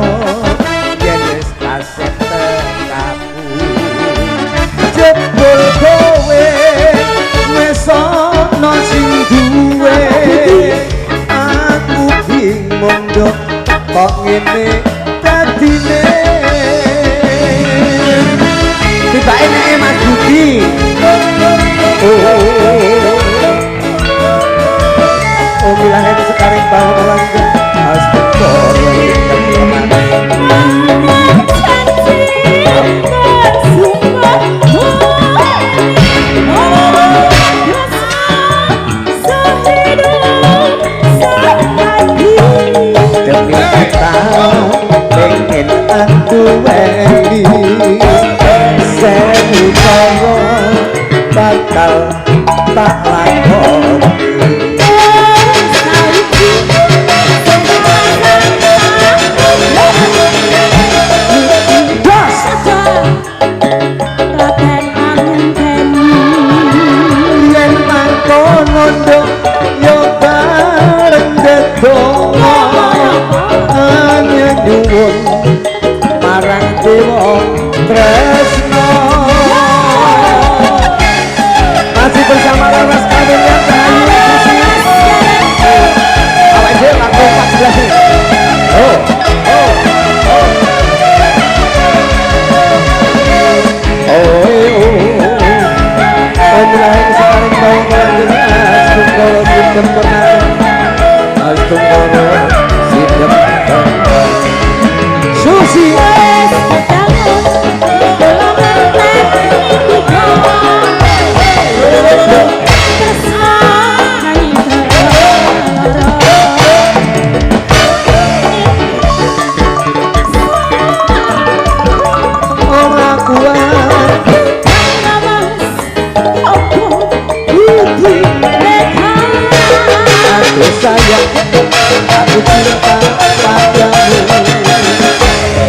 yen wis kaset tekaku. Jebul kowe wis ana sing duwe. Aku bingung nduk kok ngene dadine. Tibake nek Mas Budi. Oh bilahe sekarang bangun orang demi kita pengen aku wedi sewu cara bakal tak lakoni. Marang Dewa Tresna masih bersama Laras kawin yang awak dia lagu 14 nih. Mulai sekarang mau lanjut Astungkoro Sidem Pernatan Astungkoro Sidem Pernatan Susi sayang, aku cinta padamu.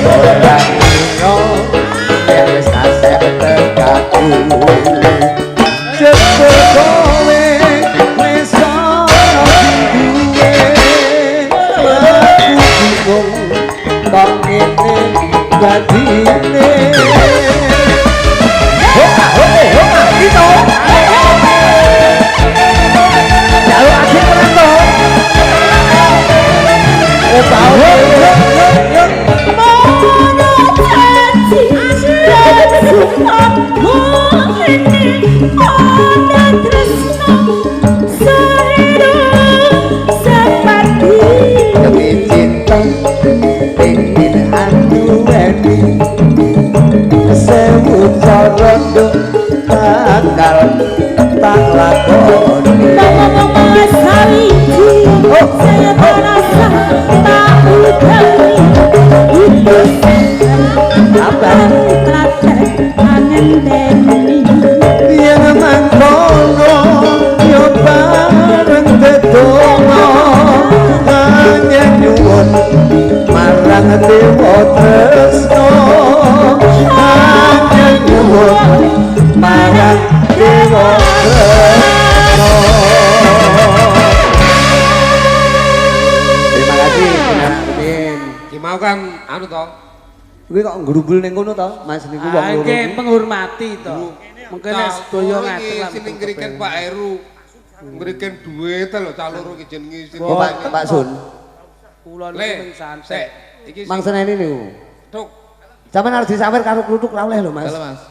Orang ino yang wis kasih tekaku. Jebul kowe wis ana sing duwe. Aku bingung kok ngene dadine. Hoka, itu. Jalur asik perantau. Demi cinta pengen aku wedi sewu cara nduk bakal tak lakoni. Saya merasa tak udahnya hidup sabar Ladek angenteni yen mangkono yo bareng dedonga hanya nyuwun marang dewa tresno hanya nyuwun marang dewa tresno. Terima kasih Amin. Ki mau kan anu to. Kuwi kok ngrumbul ning kono to Mas niku wong loro. Nggih penghormati to. Mengkene sedaya ngatur lan sing ngriken Pak Heru. Ngriken duit lho cah loro ki jenenge Oh Pak Sun. Kula niku santai. Iki Mangseneni niku. Tuk. Sampeyan harus disawer karo kluthuk ra oleh lho Mas. Halo Mas.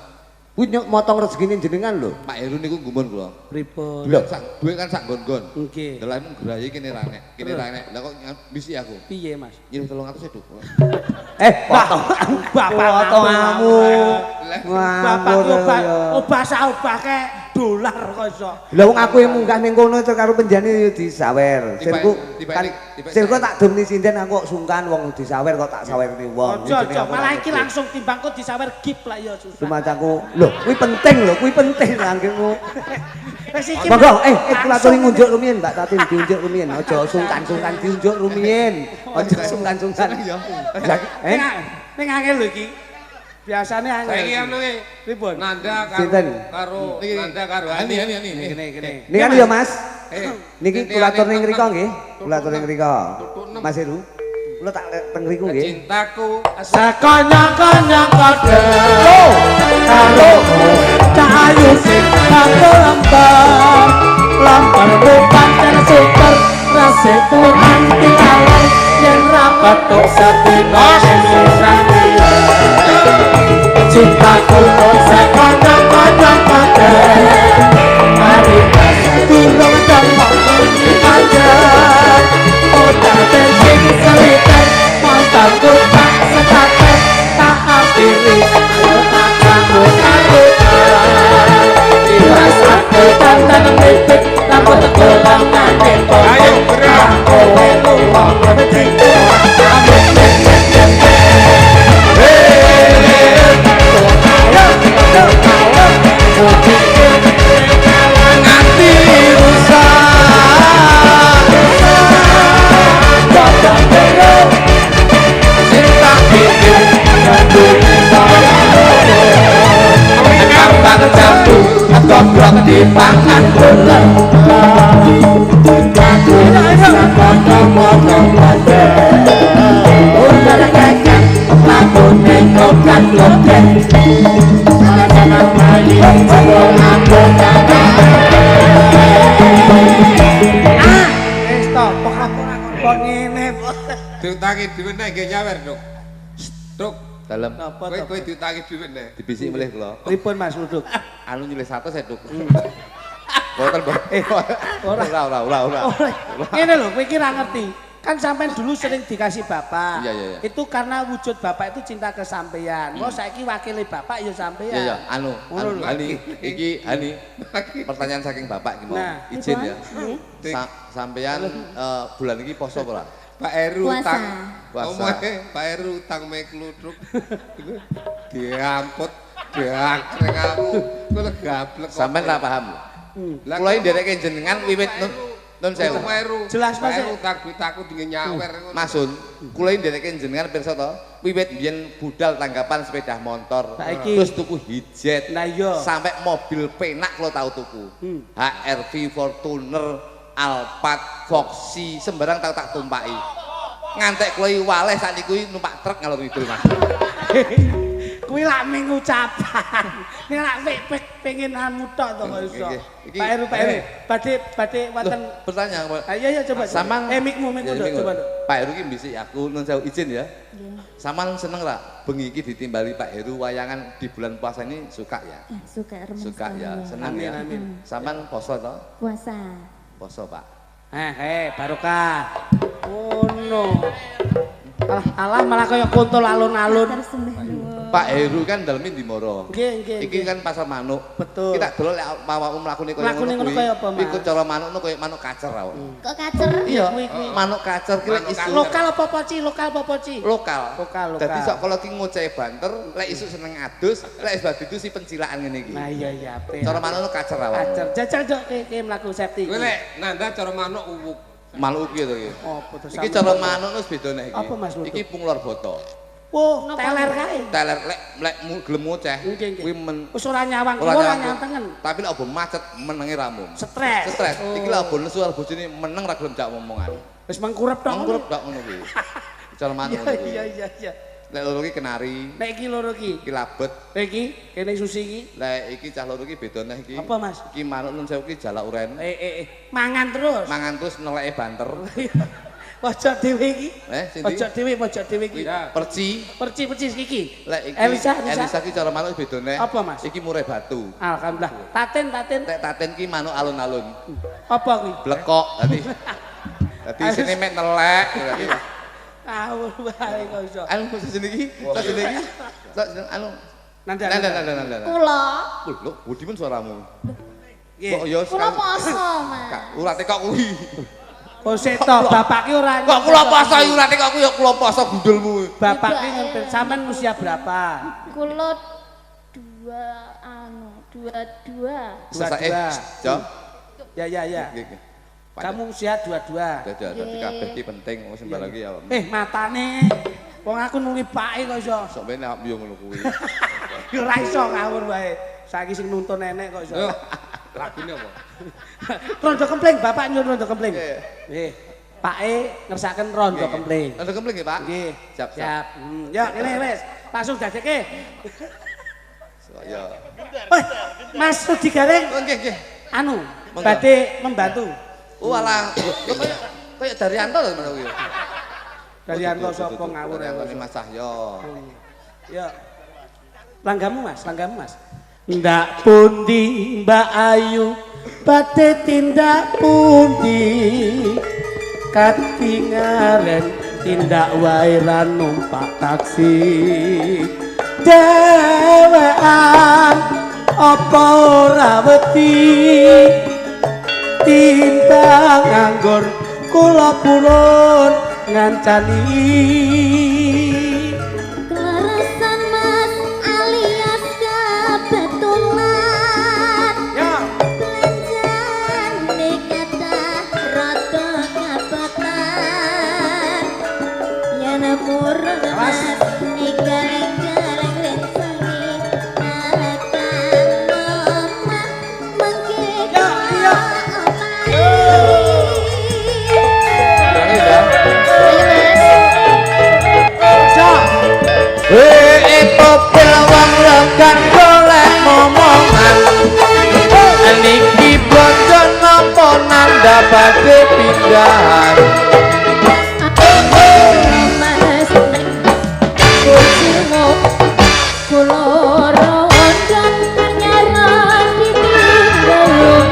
Kuwi motong rezekine jenengan lho. Pak Heru niku gumun kula. Pripun? Lho, sak duit kan sak nggon-nggon. Nggih. Dalam grayi kene ra nek, kene ra nek. Lah kok bisi aku. Piye Mas? Nyuruh 300 Duk. Potonganmu. Bapak obah sak obah kek dolar kok iso. Lah wong aku yang munggah ning kono itu karo penjane yo disawer. Sirku tak dumni sinden aku kok sungkan wong disawer kok tak sawerni wong. Aja malah iki langsung timbang kok disawer gip lah ya susah. Rumahku. Lho, kuwi penting langgengmu. Wis iki. Monggo, kula aturi ngunjuk rumiyin Mbak Tatin diunjuk rumiyin. Aja sungkan-sungkan diunjuk rumiyin. Aja sungkan-sungkan. Ning angel lho iki. Biasane angel. Saiki anu e. Pripun? Nanda karo Ani. Niki kan ya Mas. Niki kula atur ning mriko nggih. Kula atur ning mriko. Mas Heru. Kula tak teng mriku nggih. Cintaku sakanya-kanya kode. Karo cahayu sing lambar. Lambar pancen super raseku anti alay yen rapat tok satino sesane. Cintaku sakanya-kanya kode. Mari turun dan mau aja. Otak bensin seliter mantanku tak sekater tak akhiri aku dirasaku tantan mipit lampu tegulang nanti ayo gerak kowe lupa begitu nganti rusak cinta pikir kambang jambu goblok dipangan bola udah kakek aku nengokkan loket stop kok ngene diutangi dhuwit nek nggih nyawer, Duk. Duk, Dalem. kowe diutangi dhuwit nek. Dibisik melih kula. pripun Mas Luduk Anu nyilih 100 ya Duk. Boten, Bos. Ora. Ngene lho, kowe iki ra ngerti. Kan sampean dulu sering dikasih bapak. Iya. Itu karena wujud bapak itu cinta ke sampean. Mau saiki wakili bapak ya sampean. Iya, anu iki pertanyaan saking Bapak iki mau. Nah, izin ya. Sampean bulan iki poso ora? Pak Heru utang. Puasa. Omahe Pak Heru utang mek kluthuk. Diamput, diangkreng aku. Kuwi gablek. Sampean ra paham. Kula iki ndereke jenengan wiwit nun sewu. Pak Heru. Jelas Mas. Pak Heru utang duit aku dengan nyawer. Masun, kula iki ndereke jenengan pirsa to, wiwit biyen budal tanggapan sepeda motor. Terus tuku hijet. Lah iya. Sampai mobil penak kula tau tuku. HRV Fortuner Alphard, Foxy, sembarang tau tak tumpaki. Ngantek kuwi waleh sakniku numpak truk ngalor ngidul Mas. Kuwi lak ming ucapan. Nek lak pengen anu tok to kok iso. Pak Heru, badhe wonten pertanyaan. Iya coba. Samang mikmu coba. Pak Heru ki mbisik aku nun sewu izin ya. Saman seneng ra bengi iki ditimbali Pak Heru wayangan di bulan puasa ini suka ya? Suka ya, senang ya. Saman poso to? Poso Pak. Barokah. Ngono. Alah malah kaya kontol alun-alun. Pak Heru kan daleme ndi Moro. Nggih, nggih. Iki kan pasar manuk. Betul. Kita delok lek awakmu mlakune koyo Mlakune ngono kaya apa, Mas? Iku cara manukno koyo manuk kacer awak. Kok kacer? Iya, manuk kacer ki lek isu. Lokal apa poci? Lokal apa poci? Lokal. Lokal. Dadi sok kala ki ngocehe banter, lek isu seneng adus, lek wis badi si pencilaan ngene iki. Nah iya iya apik. Cara manukno kacer awak. Kacer. Jajal dok ke mlaku safety. Kowe lek nanda cara manuk uwuk. Manuk iki to iki. Apa to? Iki cara manukno wis beda nek iki. Apa, Mas Lutut? Iki punglor boto. Wah, teler kae. Teler lek gelem ngoceh Nggih, nggih. kuwi men Wis ora nyawang, ora nyantengen. tapi nek obo macet menenge ramum. Stres. Stres. Iki lek obo nesu karo bojone meneng ra gelem jak omongan. Wis mengkurep tok. Mengkurep tok ngono kuwi. Cara manuk. Iya iya iya. Lek loro iki kenari. Nek iki loro iki. Iki labet. Iki kene susi iki. Lek iki cah loro iki beda neh iki. Apa, Mas? Iki manuk nun sewu iki jalak uren. Mangan terus. Mangan terus neleke banter. Pojok dhewe iki. Sindi? Pojok dhewe iki. Perci. Perci iki. Lek iki Elisa iki cara manuk beda neh. Apa, Mas? Iki murai batu. Alhamdulillah. Taten. Lek taten ki manuk alun-alun. Apa kuwi? Blekok dadi. Dadi sine mek nelek dadi. Awur bae kok iso. Anu sini iki, sini iki. Anu Nanda. Kula. Lho, budi men suaramu. Nggih. Kok ya Kula poso, Mas. urate kok kuwi. Kok sik to bapak ki ora. Kok kula poso urate kok kuwi ya kula poso gundulmu. Bapak ki ngerti sampean usia berapa? Kula 22. Cok. Ya. Kamu usia 22. Dadi kabeh ki penting wis sembah lagi ya. Matane. Wong aku nuli pake kok iso. Sok ben nek yo ngono kuwi. Yo ora iso ngawur wae. Saiki sing nuntun nenek kok iso. Yo. Lagune apa? Rondo kempling, bapak nyuwun rondo kempling. Nggih. Pake ngersaken rondo kempling. Rondo kempling nggih, Pak? Nggih. Siap. Ya, kene wis. Langsung dadekke. Ya. Mas Rudi Gareng. Nggih. Anu, badhe membantu. Walah, kaya Daryanto to ngono kuwi. Daryanto sapa ngawur Daryanto Mas Cahyo. Ya. Langgamu Mas. Ndak pundi Mbak Ayu, badhe tindak pundi? Katingalen tindak wae ra numpak taksi. Dewean apa ora wedi? Timbang nganggur kula purun ngancani. Kelarasan Mas alias kebetulan. Ya. Belanjane kata rada ngabatan. Yen purun Mas igar-igar glencengi nalekan omah mengke. Ya. Popel wong rekan golek momongan. Niki bojo napa nanda badhe pindahan. Mas kucingmu kula rondan nyaran ditinggal.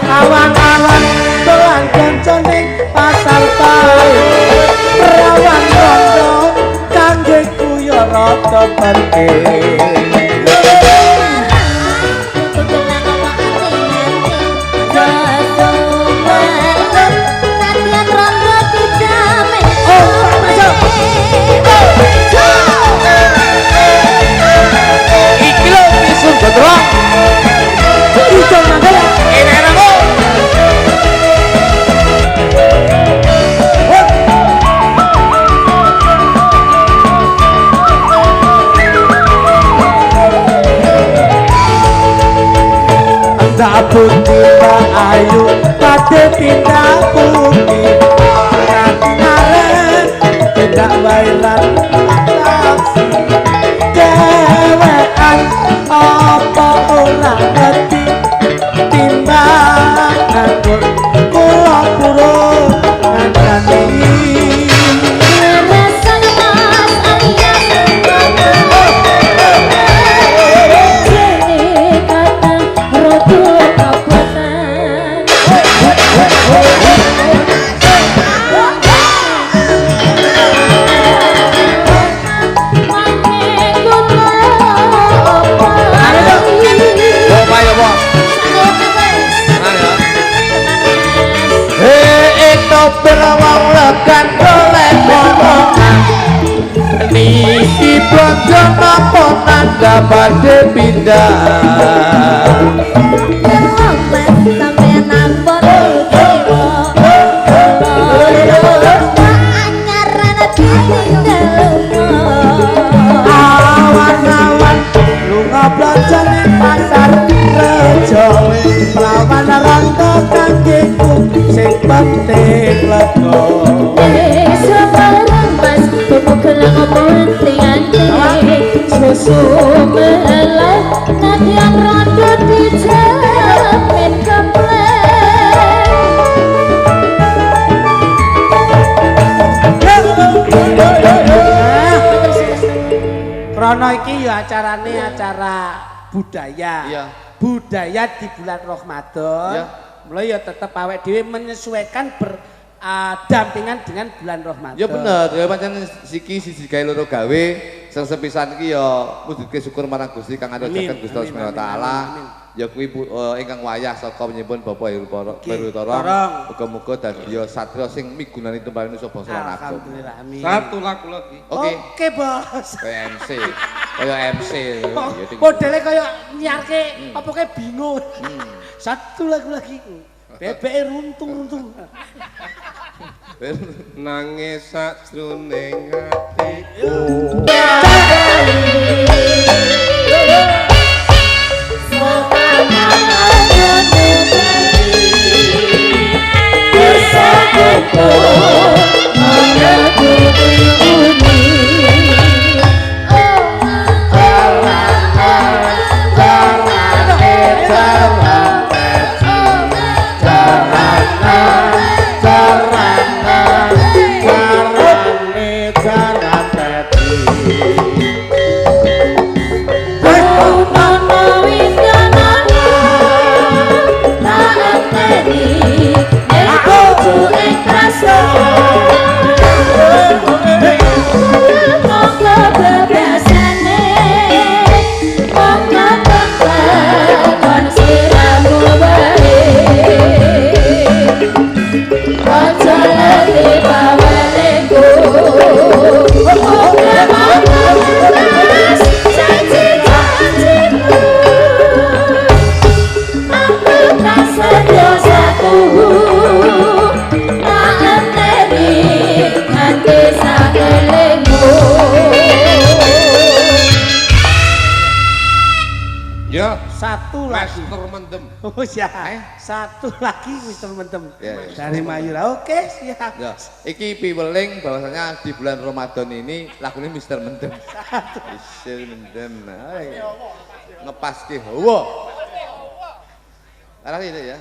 Awan-awan dolan kancane pasar bae. Rawan rondo kangge kuyo rada penting. Iki lho pisun godrong. Ijo nanggal. Enak-enak. Ndak pundi Mbak Ayu, badhe tindak pundi? Katingalen tindak wae lan taksi. Dewean apa ora ngerti? Timbang nganggur kula purun ngancani. Kelarasan Mas alias jene kata rada ngabatan. Mangke Blonjo napa nanda badhe pindah sampeyan nampun dewa anyaran awan-awan lunga blonjo ning pasar rejo lawan rangka kanggeku sing penting lega sebarang mas pemukelang penting susu meleleh nanti yang rambut dijamin Krono iki ya acarane acara budaya. Iya. Budaya di bulan Ramadan. Iya. Mulai ya tetep awake dhewe menyesuaikan dampingan dengan bulan Ramadan. Ya bener, ya pancen siki siji gawe loro gawe, sing sepisan iki ya mujudke syukur marang Gusti kang anugrahaken Gusti Subhanahu wa taala. Ya kuwi ingkang wayah saka penyebun Bapak Heru Torong. Muga-muga dadi ya satria sing migunani tumparing nusa bangsa lan agama. Alhamdulillah, amin. Satu lagu lagi. Oke, Bos. Kaya MC. Kaya MC. Modele kaya nyiarke apa kae bingung. Satu lagu lagi. Bebeke runtung-runtung. Nangis sajroning atiku. Satu lagi. Mister Mendem. Oh ya, satu lagi Mister Mendem. Dari Mayura. Oke, siap. Ya, iki piweling bahwasanya di bulan Ramadan ini lagunya Mister Mendem. Mister Mendem. Ngepaske hawa. Arah itu ya.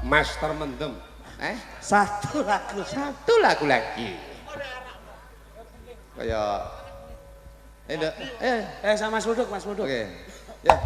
Master Mendem. Satu lagu lagi. Kayak sama Mas Buduk. Oke. Ya.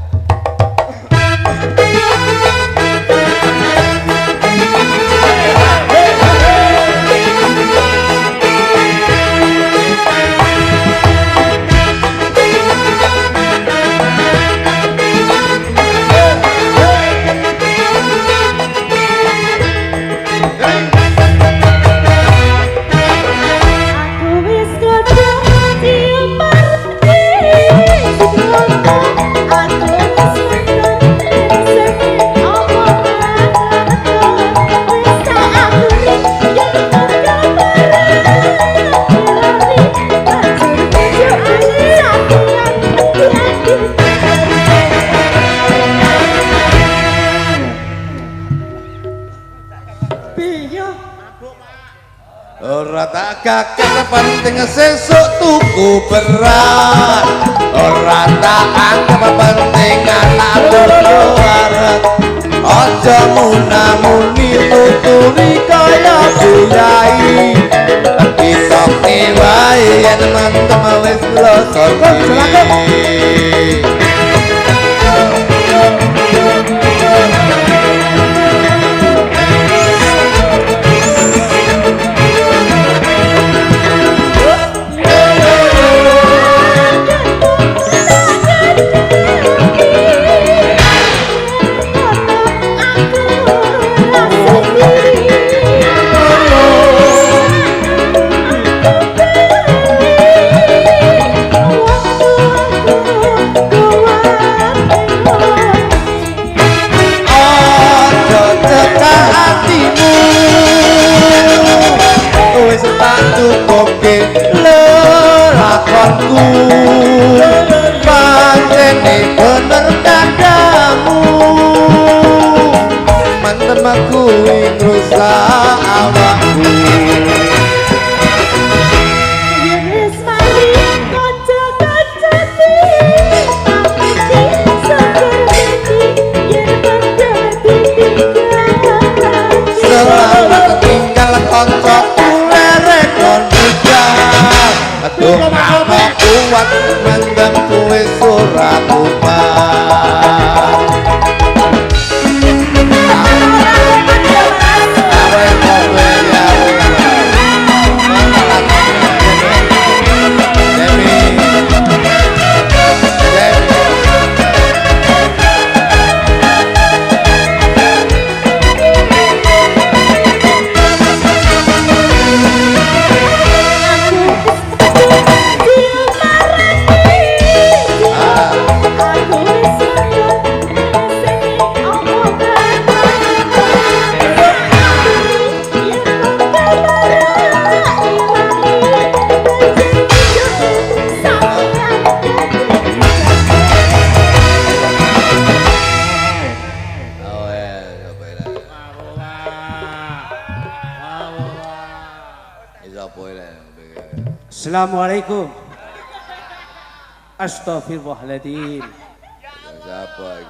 Kakak penting sesuk tuku berat ora tak anggap penting anak bodo warat aja muna-muni tuturi kaya buyai kita wae yen mantep wis loso kuat mendem kowe ora kumat Assalamualaikum. Astagfirullahaladzim.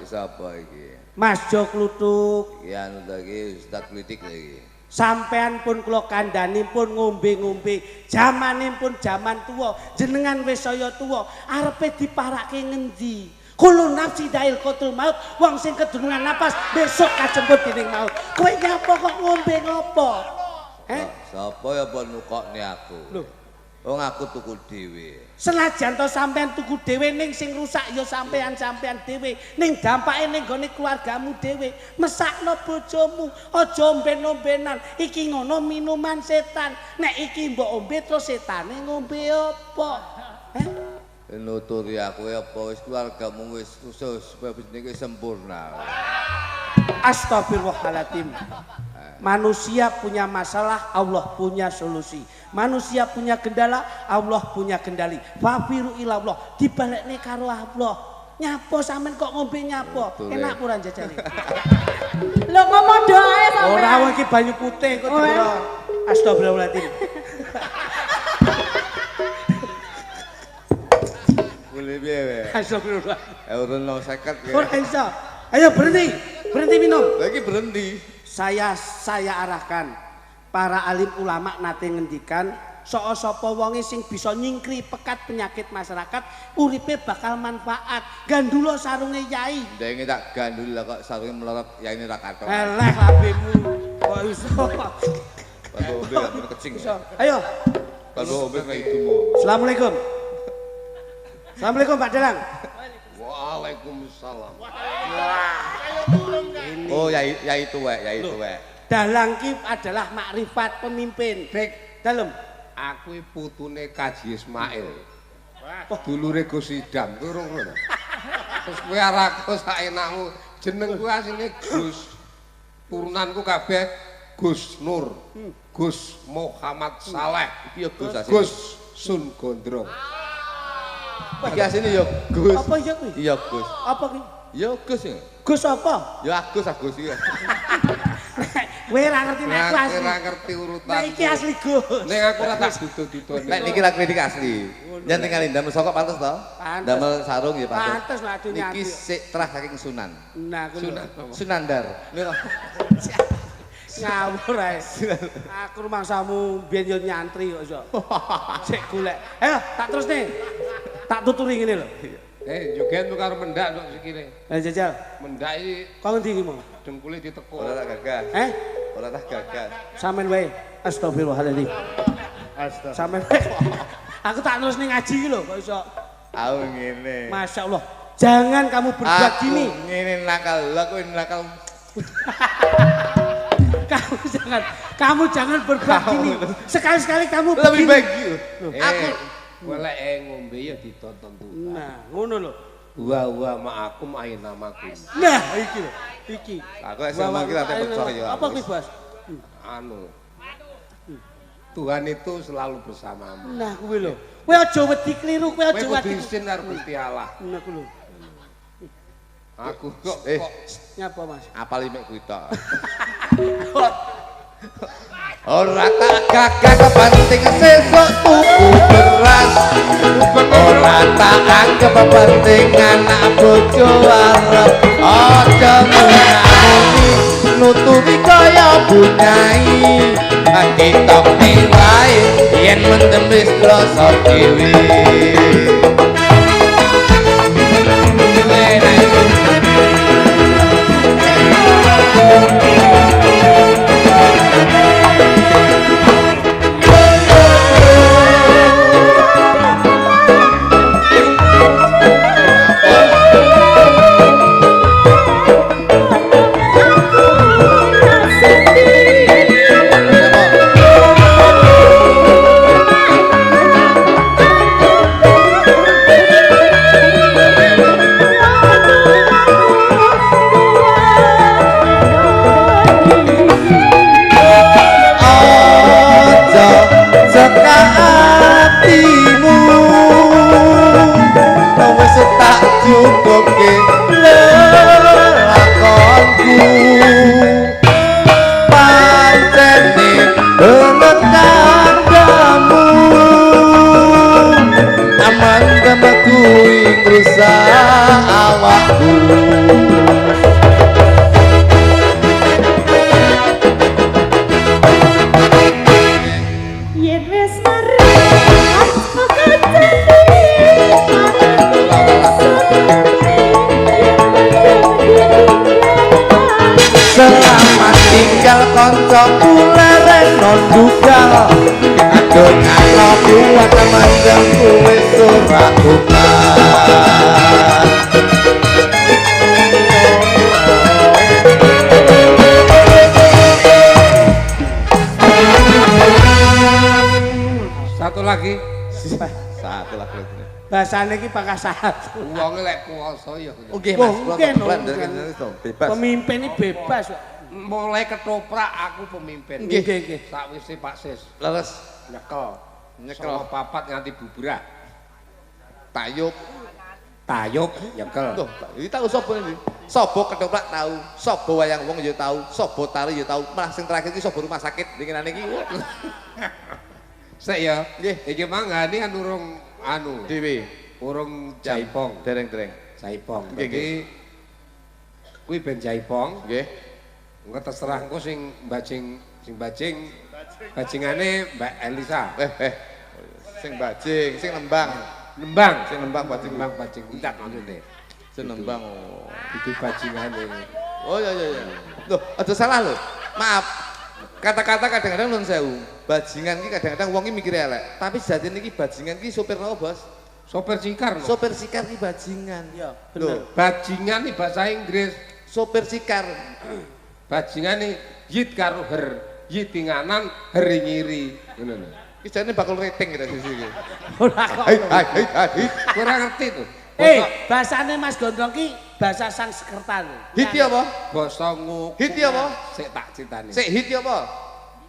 Siapa iki? Mas Jo Kluthuk. Ya anu lagi Ustaz Klitik lagi. Sampean pun kula kandhani pun ngombe-ngombe, jamane pun jaman tuwa, jenengan wis saya tuwa, arepe diparake ngendi? Kulo nafsi dail qatul maut, wong sing kedunungan napas besok kajemput dening maut. Kowe nyapa kok ngombe ngopo? Sapa ya pon nukokne aku? Lho, wong aku tuku dhewe. senajan to sampean tuku dhewe ning sing rusak ya sampean dhewe, ning dampake ning gone keluargamu dhewe. Mesakno bojomu, aja omben-ombenan. Iki ngono minuman setan. Nek iki mbok ombe terus setane ngombe apa? Nuturi aku apa wis keluargamu wis khusus supaya niki sempurna. Astagfirullahaladzim. Manusia punya masalah, Allah punya solusi. Manusia punya kendala, Allah punya kendali. Fafiru ilallah, dibalekne karo Allah. Nyapo sampean kok ngombe nyapo? Enak ora jajane? Lho ngomong doae sampean. Ora wong iki banyu putih kok ora. Astagfirullahaladzim. Boleh piye? Astagfirullah. Urun 50 ya. Ora iso. Ayo berhenti. Berhenti minum. Lagi berhenti. Saya arahkan para alim ulama nate ngendikan sapa wonge sing bisa nyingkri pekat penyakit masyarakat uripe bakal manfaat. Gandula sarunge yai. Ndenge tak gandul lah kok sarunge melorot yaine ra katok. Eleh labemu. Kok iso. Kalau ombe gak kecing. Ayo. Kalau ombe kayak itu mau. Assalamualaikum. Assalamualaikum Pak Dalang. Waalaikumsalam. Oh yai tuwek. Dalang ki adalah makrifat pemimpin. Dik, dalem. Aku putune Kaji Ismail. Dulure Gus Idam turun ngono. Terus kowe arako sak enakmu, jenengku asline Gus. Turunanku kabeh Gus Nur. Gus Muhammad Saleh. Iki ya Gus asline. Gus Sun Gondrong. Iki asline ya Gus. Apa ya kuwi? Iya Gus. Apa kuwi? Ya Gus ya. Gus apa? Ya Agus iki. Kowe ora ngerti nek aku asli. Ora ngerti urutan. Nek iki asli Gus. Nek aku ora tak duduk-duduk. Nek niki ra kritik asli. Yen tinggal ndamel saka pantes to? Ndamel sarung ya pantes. Pantes lah dunia. Niki sik terah saking Sunan. Nah, Sunandar. Lho. Ngawur ae. Aku rumangsamu biyen yo nyantri kok iso. Sik golek. Ayo, tak terusne. Tak tuturi ngene lho. Joget karo mendak kok sikile. Jajal. Mendak iki kok ngendi iki mau? Dengkule ditekuk. Ora tak gagas. Ora tak gagas. Sampeyan wae. Astagfirullahaladzim. Sampeyan wae. Aku tak terus ning ngaji iki lho kok iso. Aku ngene. Masya Allah. Jangan kamu berbuat gini. Ngene nakal. Lah kowe nakal. Kamu jangan berbuat gini. Sekali-sekali kamu lebih baik. Aku golek ngombe ya ditonton tuh. Nah, ngono lho. Wa ma'akum aina makum. Nah, iki lho. Iki. Aku sama kita percaya. Apa kuwi, Bos? Anu. Tuhan itu selalu bersamamu. Nah, kuwi lho. Kowe aja wedi kliru, kowe aja wedi. Kowe isin karo Gusti Allah. Nah, kuwi lho. Aku kok nyapa, Mas? Apal mek kuwi tok. Ora tak gagah kepenting sesuk tuku beras. Ora tak anggap penting anak bojo arep aja ngamuni nututi kaya bunyai ketok wae yen mendem wis krasa dhewe Cukup lelakonku pancene banget kandamu aman temeku ing rusak awakku yen wis marah selamat tinggal koncoku lereng non dugal aduh kalau kuat mandangku wis ora kuat Satu lagi. Satu lagi. Bahasane iki pangkas satu. Wong lek kuwasa ya. Oke Mas, bebas. Pemimpin ini bebas. Mulai ketoprak aku pemimpin. Nggih. Sakwise Pak Sis. Leres Nyekel. Sama papat nganti bubrah. tayub nyekel. Loh, iki tahu sapa iki? Sapa ketoprak tahu, sapa wayang wong ya tahu, sapa tari ya tahu. Malah sing terakhir iki sapa rumah sakit dingenane iki. Sek ya. Nggih, iki mangane kan urung dhewe. Urung jaipong. Dereng-dereng. Jaipong. Nggih, Dadi kuwi ben jaipong. Nggih. Engko terserah engko sing bajingane Mbak Elisa. Sing bajing, sing nembang. Sing nembang bajing. Entak maksudnya. Sing nembang. Itu bajingane. Oh iya. Loh, aja salah lho. Maaf. Kata-kata kadang-kadang nun sewu. Bajingan iki kadang-kadang wong iki mikir elek. Tapi sejatine iki bajingan iki sopir napa, Bos? Sopir sikar. Sopir sikar iki bajingan. Iya, bener. Bajingan iki bahasa Inggris. Sopir sikar. Bajingan iki yit karo her. Yit nganan, her ngiri. Ngono lho. Iki jane bakal rating kira sisi iki. Ora kok. Hai. Kurang ngerti tuh. Bahasane Mas Gondrong ki bahasa Sanskerta lho. Hiti apa? Basa nguku. Hiti apa? Sik tak critani. Sik hiti apa?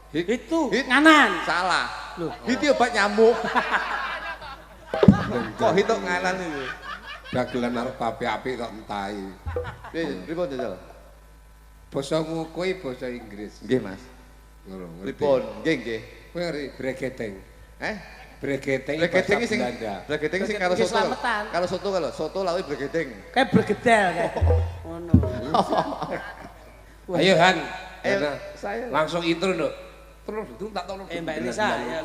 Itu nganan. Salah. Loh, hiti obat nyamuk. Kok hitung nganan itu? Dagelan arep apik-apik kok entahi. Pripun jajal? Basa nguku iki basa Inggris. Nggih, Mas. Ngono. Pripun? Nggih. Kowe ngerti bregeteng. Bregeteng Bregeteng sing bregeteng sing karo soto. Karo soto lawe bregeteng. Kayak bergedel kayak. Ngono. Ayo Han. Saya langsung intro nduk. Terus itu tak tolong. Mbak Elisa ya.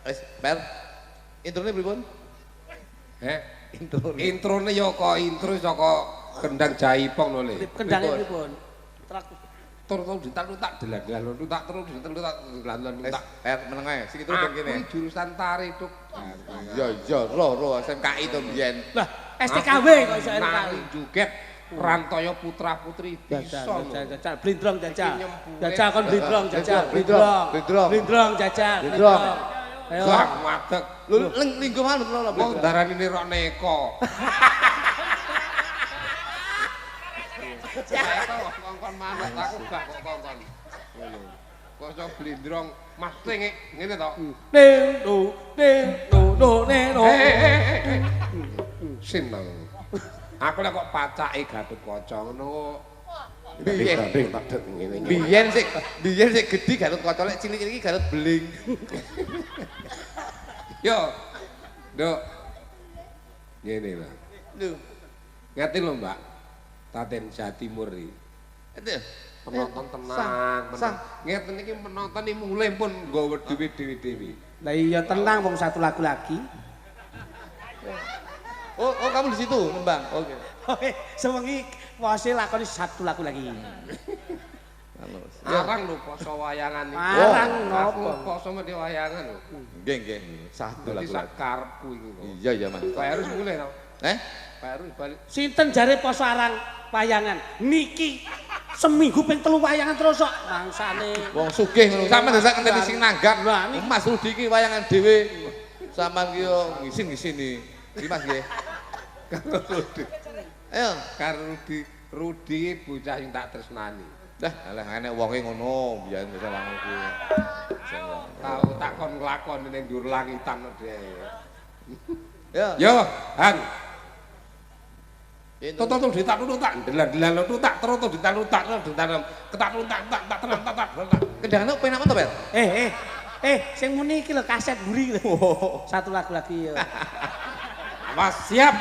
Wis, Pel. Introne pripun? Introne ya kok intro saka kendang jaipong lho Le. Kendange pripun? Tur tak delan-delan tak terus tak delan-delan tak meneng ae sing itu ben kene. Jurusan tari tuk. Iya, ro SMKI to biyen. Lah, STKW kok iso SMKI. Joget Rantoyo putra-putri bisa. Jajal blindrong jajal. Jajal kon blindrong jajal. Ayo. Wadeg. Lho linggo manut lho. Wong darani Nirok Neko. Kongkon manut aku gak kok kongkon. Ngono. Kok iso blindrong mesti ngene to. Neno. Sineng. Aku lek kok pacake Gatotkaca ngono. Biyen sik gedhi Gatotkaca lek cilik iki Garut Beling. Yo. Nduk. Ngene lho. Lho, ngerti lho Mbak. Taten Jawa Timur iki. Itu Penonton tenang, tenang. Ngeten iki penonton iki mulai pun nggawa dhewe-dhewe. Lah iya tenang wong satu lagu lagi. Oh, kamu di situ nembang. Oke. Oke, sewengi wase lakoni satu lagu lagi. Arang lho poso wayangan iki. Arang nopo? Poso mesti wayangan lho. Nggih. Satu lagu. Sak karepku iki lho. Iya, Mas. Pak Harus mulai to. Pak Harus balik. Sinten jare poso arang wayangan? Niki seminggu ping 3 wayangan terus kok mangsane. Wong sugih ngono. Sampeyan dadak ngenteni sing nanggap. Mas Rudi iki wayangan dhewe. Sampeyan ki yo ngisin-ngisini. Iki Mas nggih. Karo Rudi. Ayo, karo Rudi bocah sing tak tresnani. Dah, alah enek wonge ngono, biyen wis lanang ku. Tau takon nglakoni ning dhuwur langitan dhewe. Ya. Yo, Han. Toto ditanutuk tak delan-delan tak terus ditanutuk tak Kendangane penak to, Bel? Sing muni iki lho kaset buri lho. Satu lagu lagi yo. Awas siap.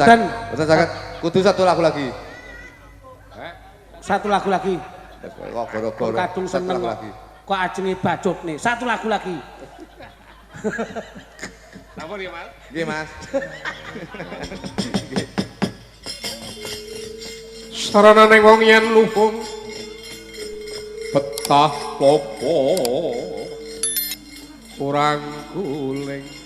Boten. Boten saged. Kudu satu lagu lagi. Satu lagu lagi. Kok goro-goro. Kadung seneng kok. Kok ajenge bacot nih. Satu lagu lagi. Sampun ya, Mas? Nggih, Mas. Sarana ning wong yen luhung betah popo kurang guling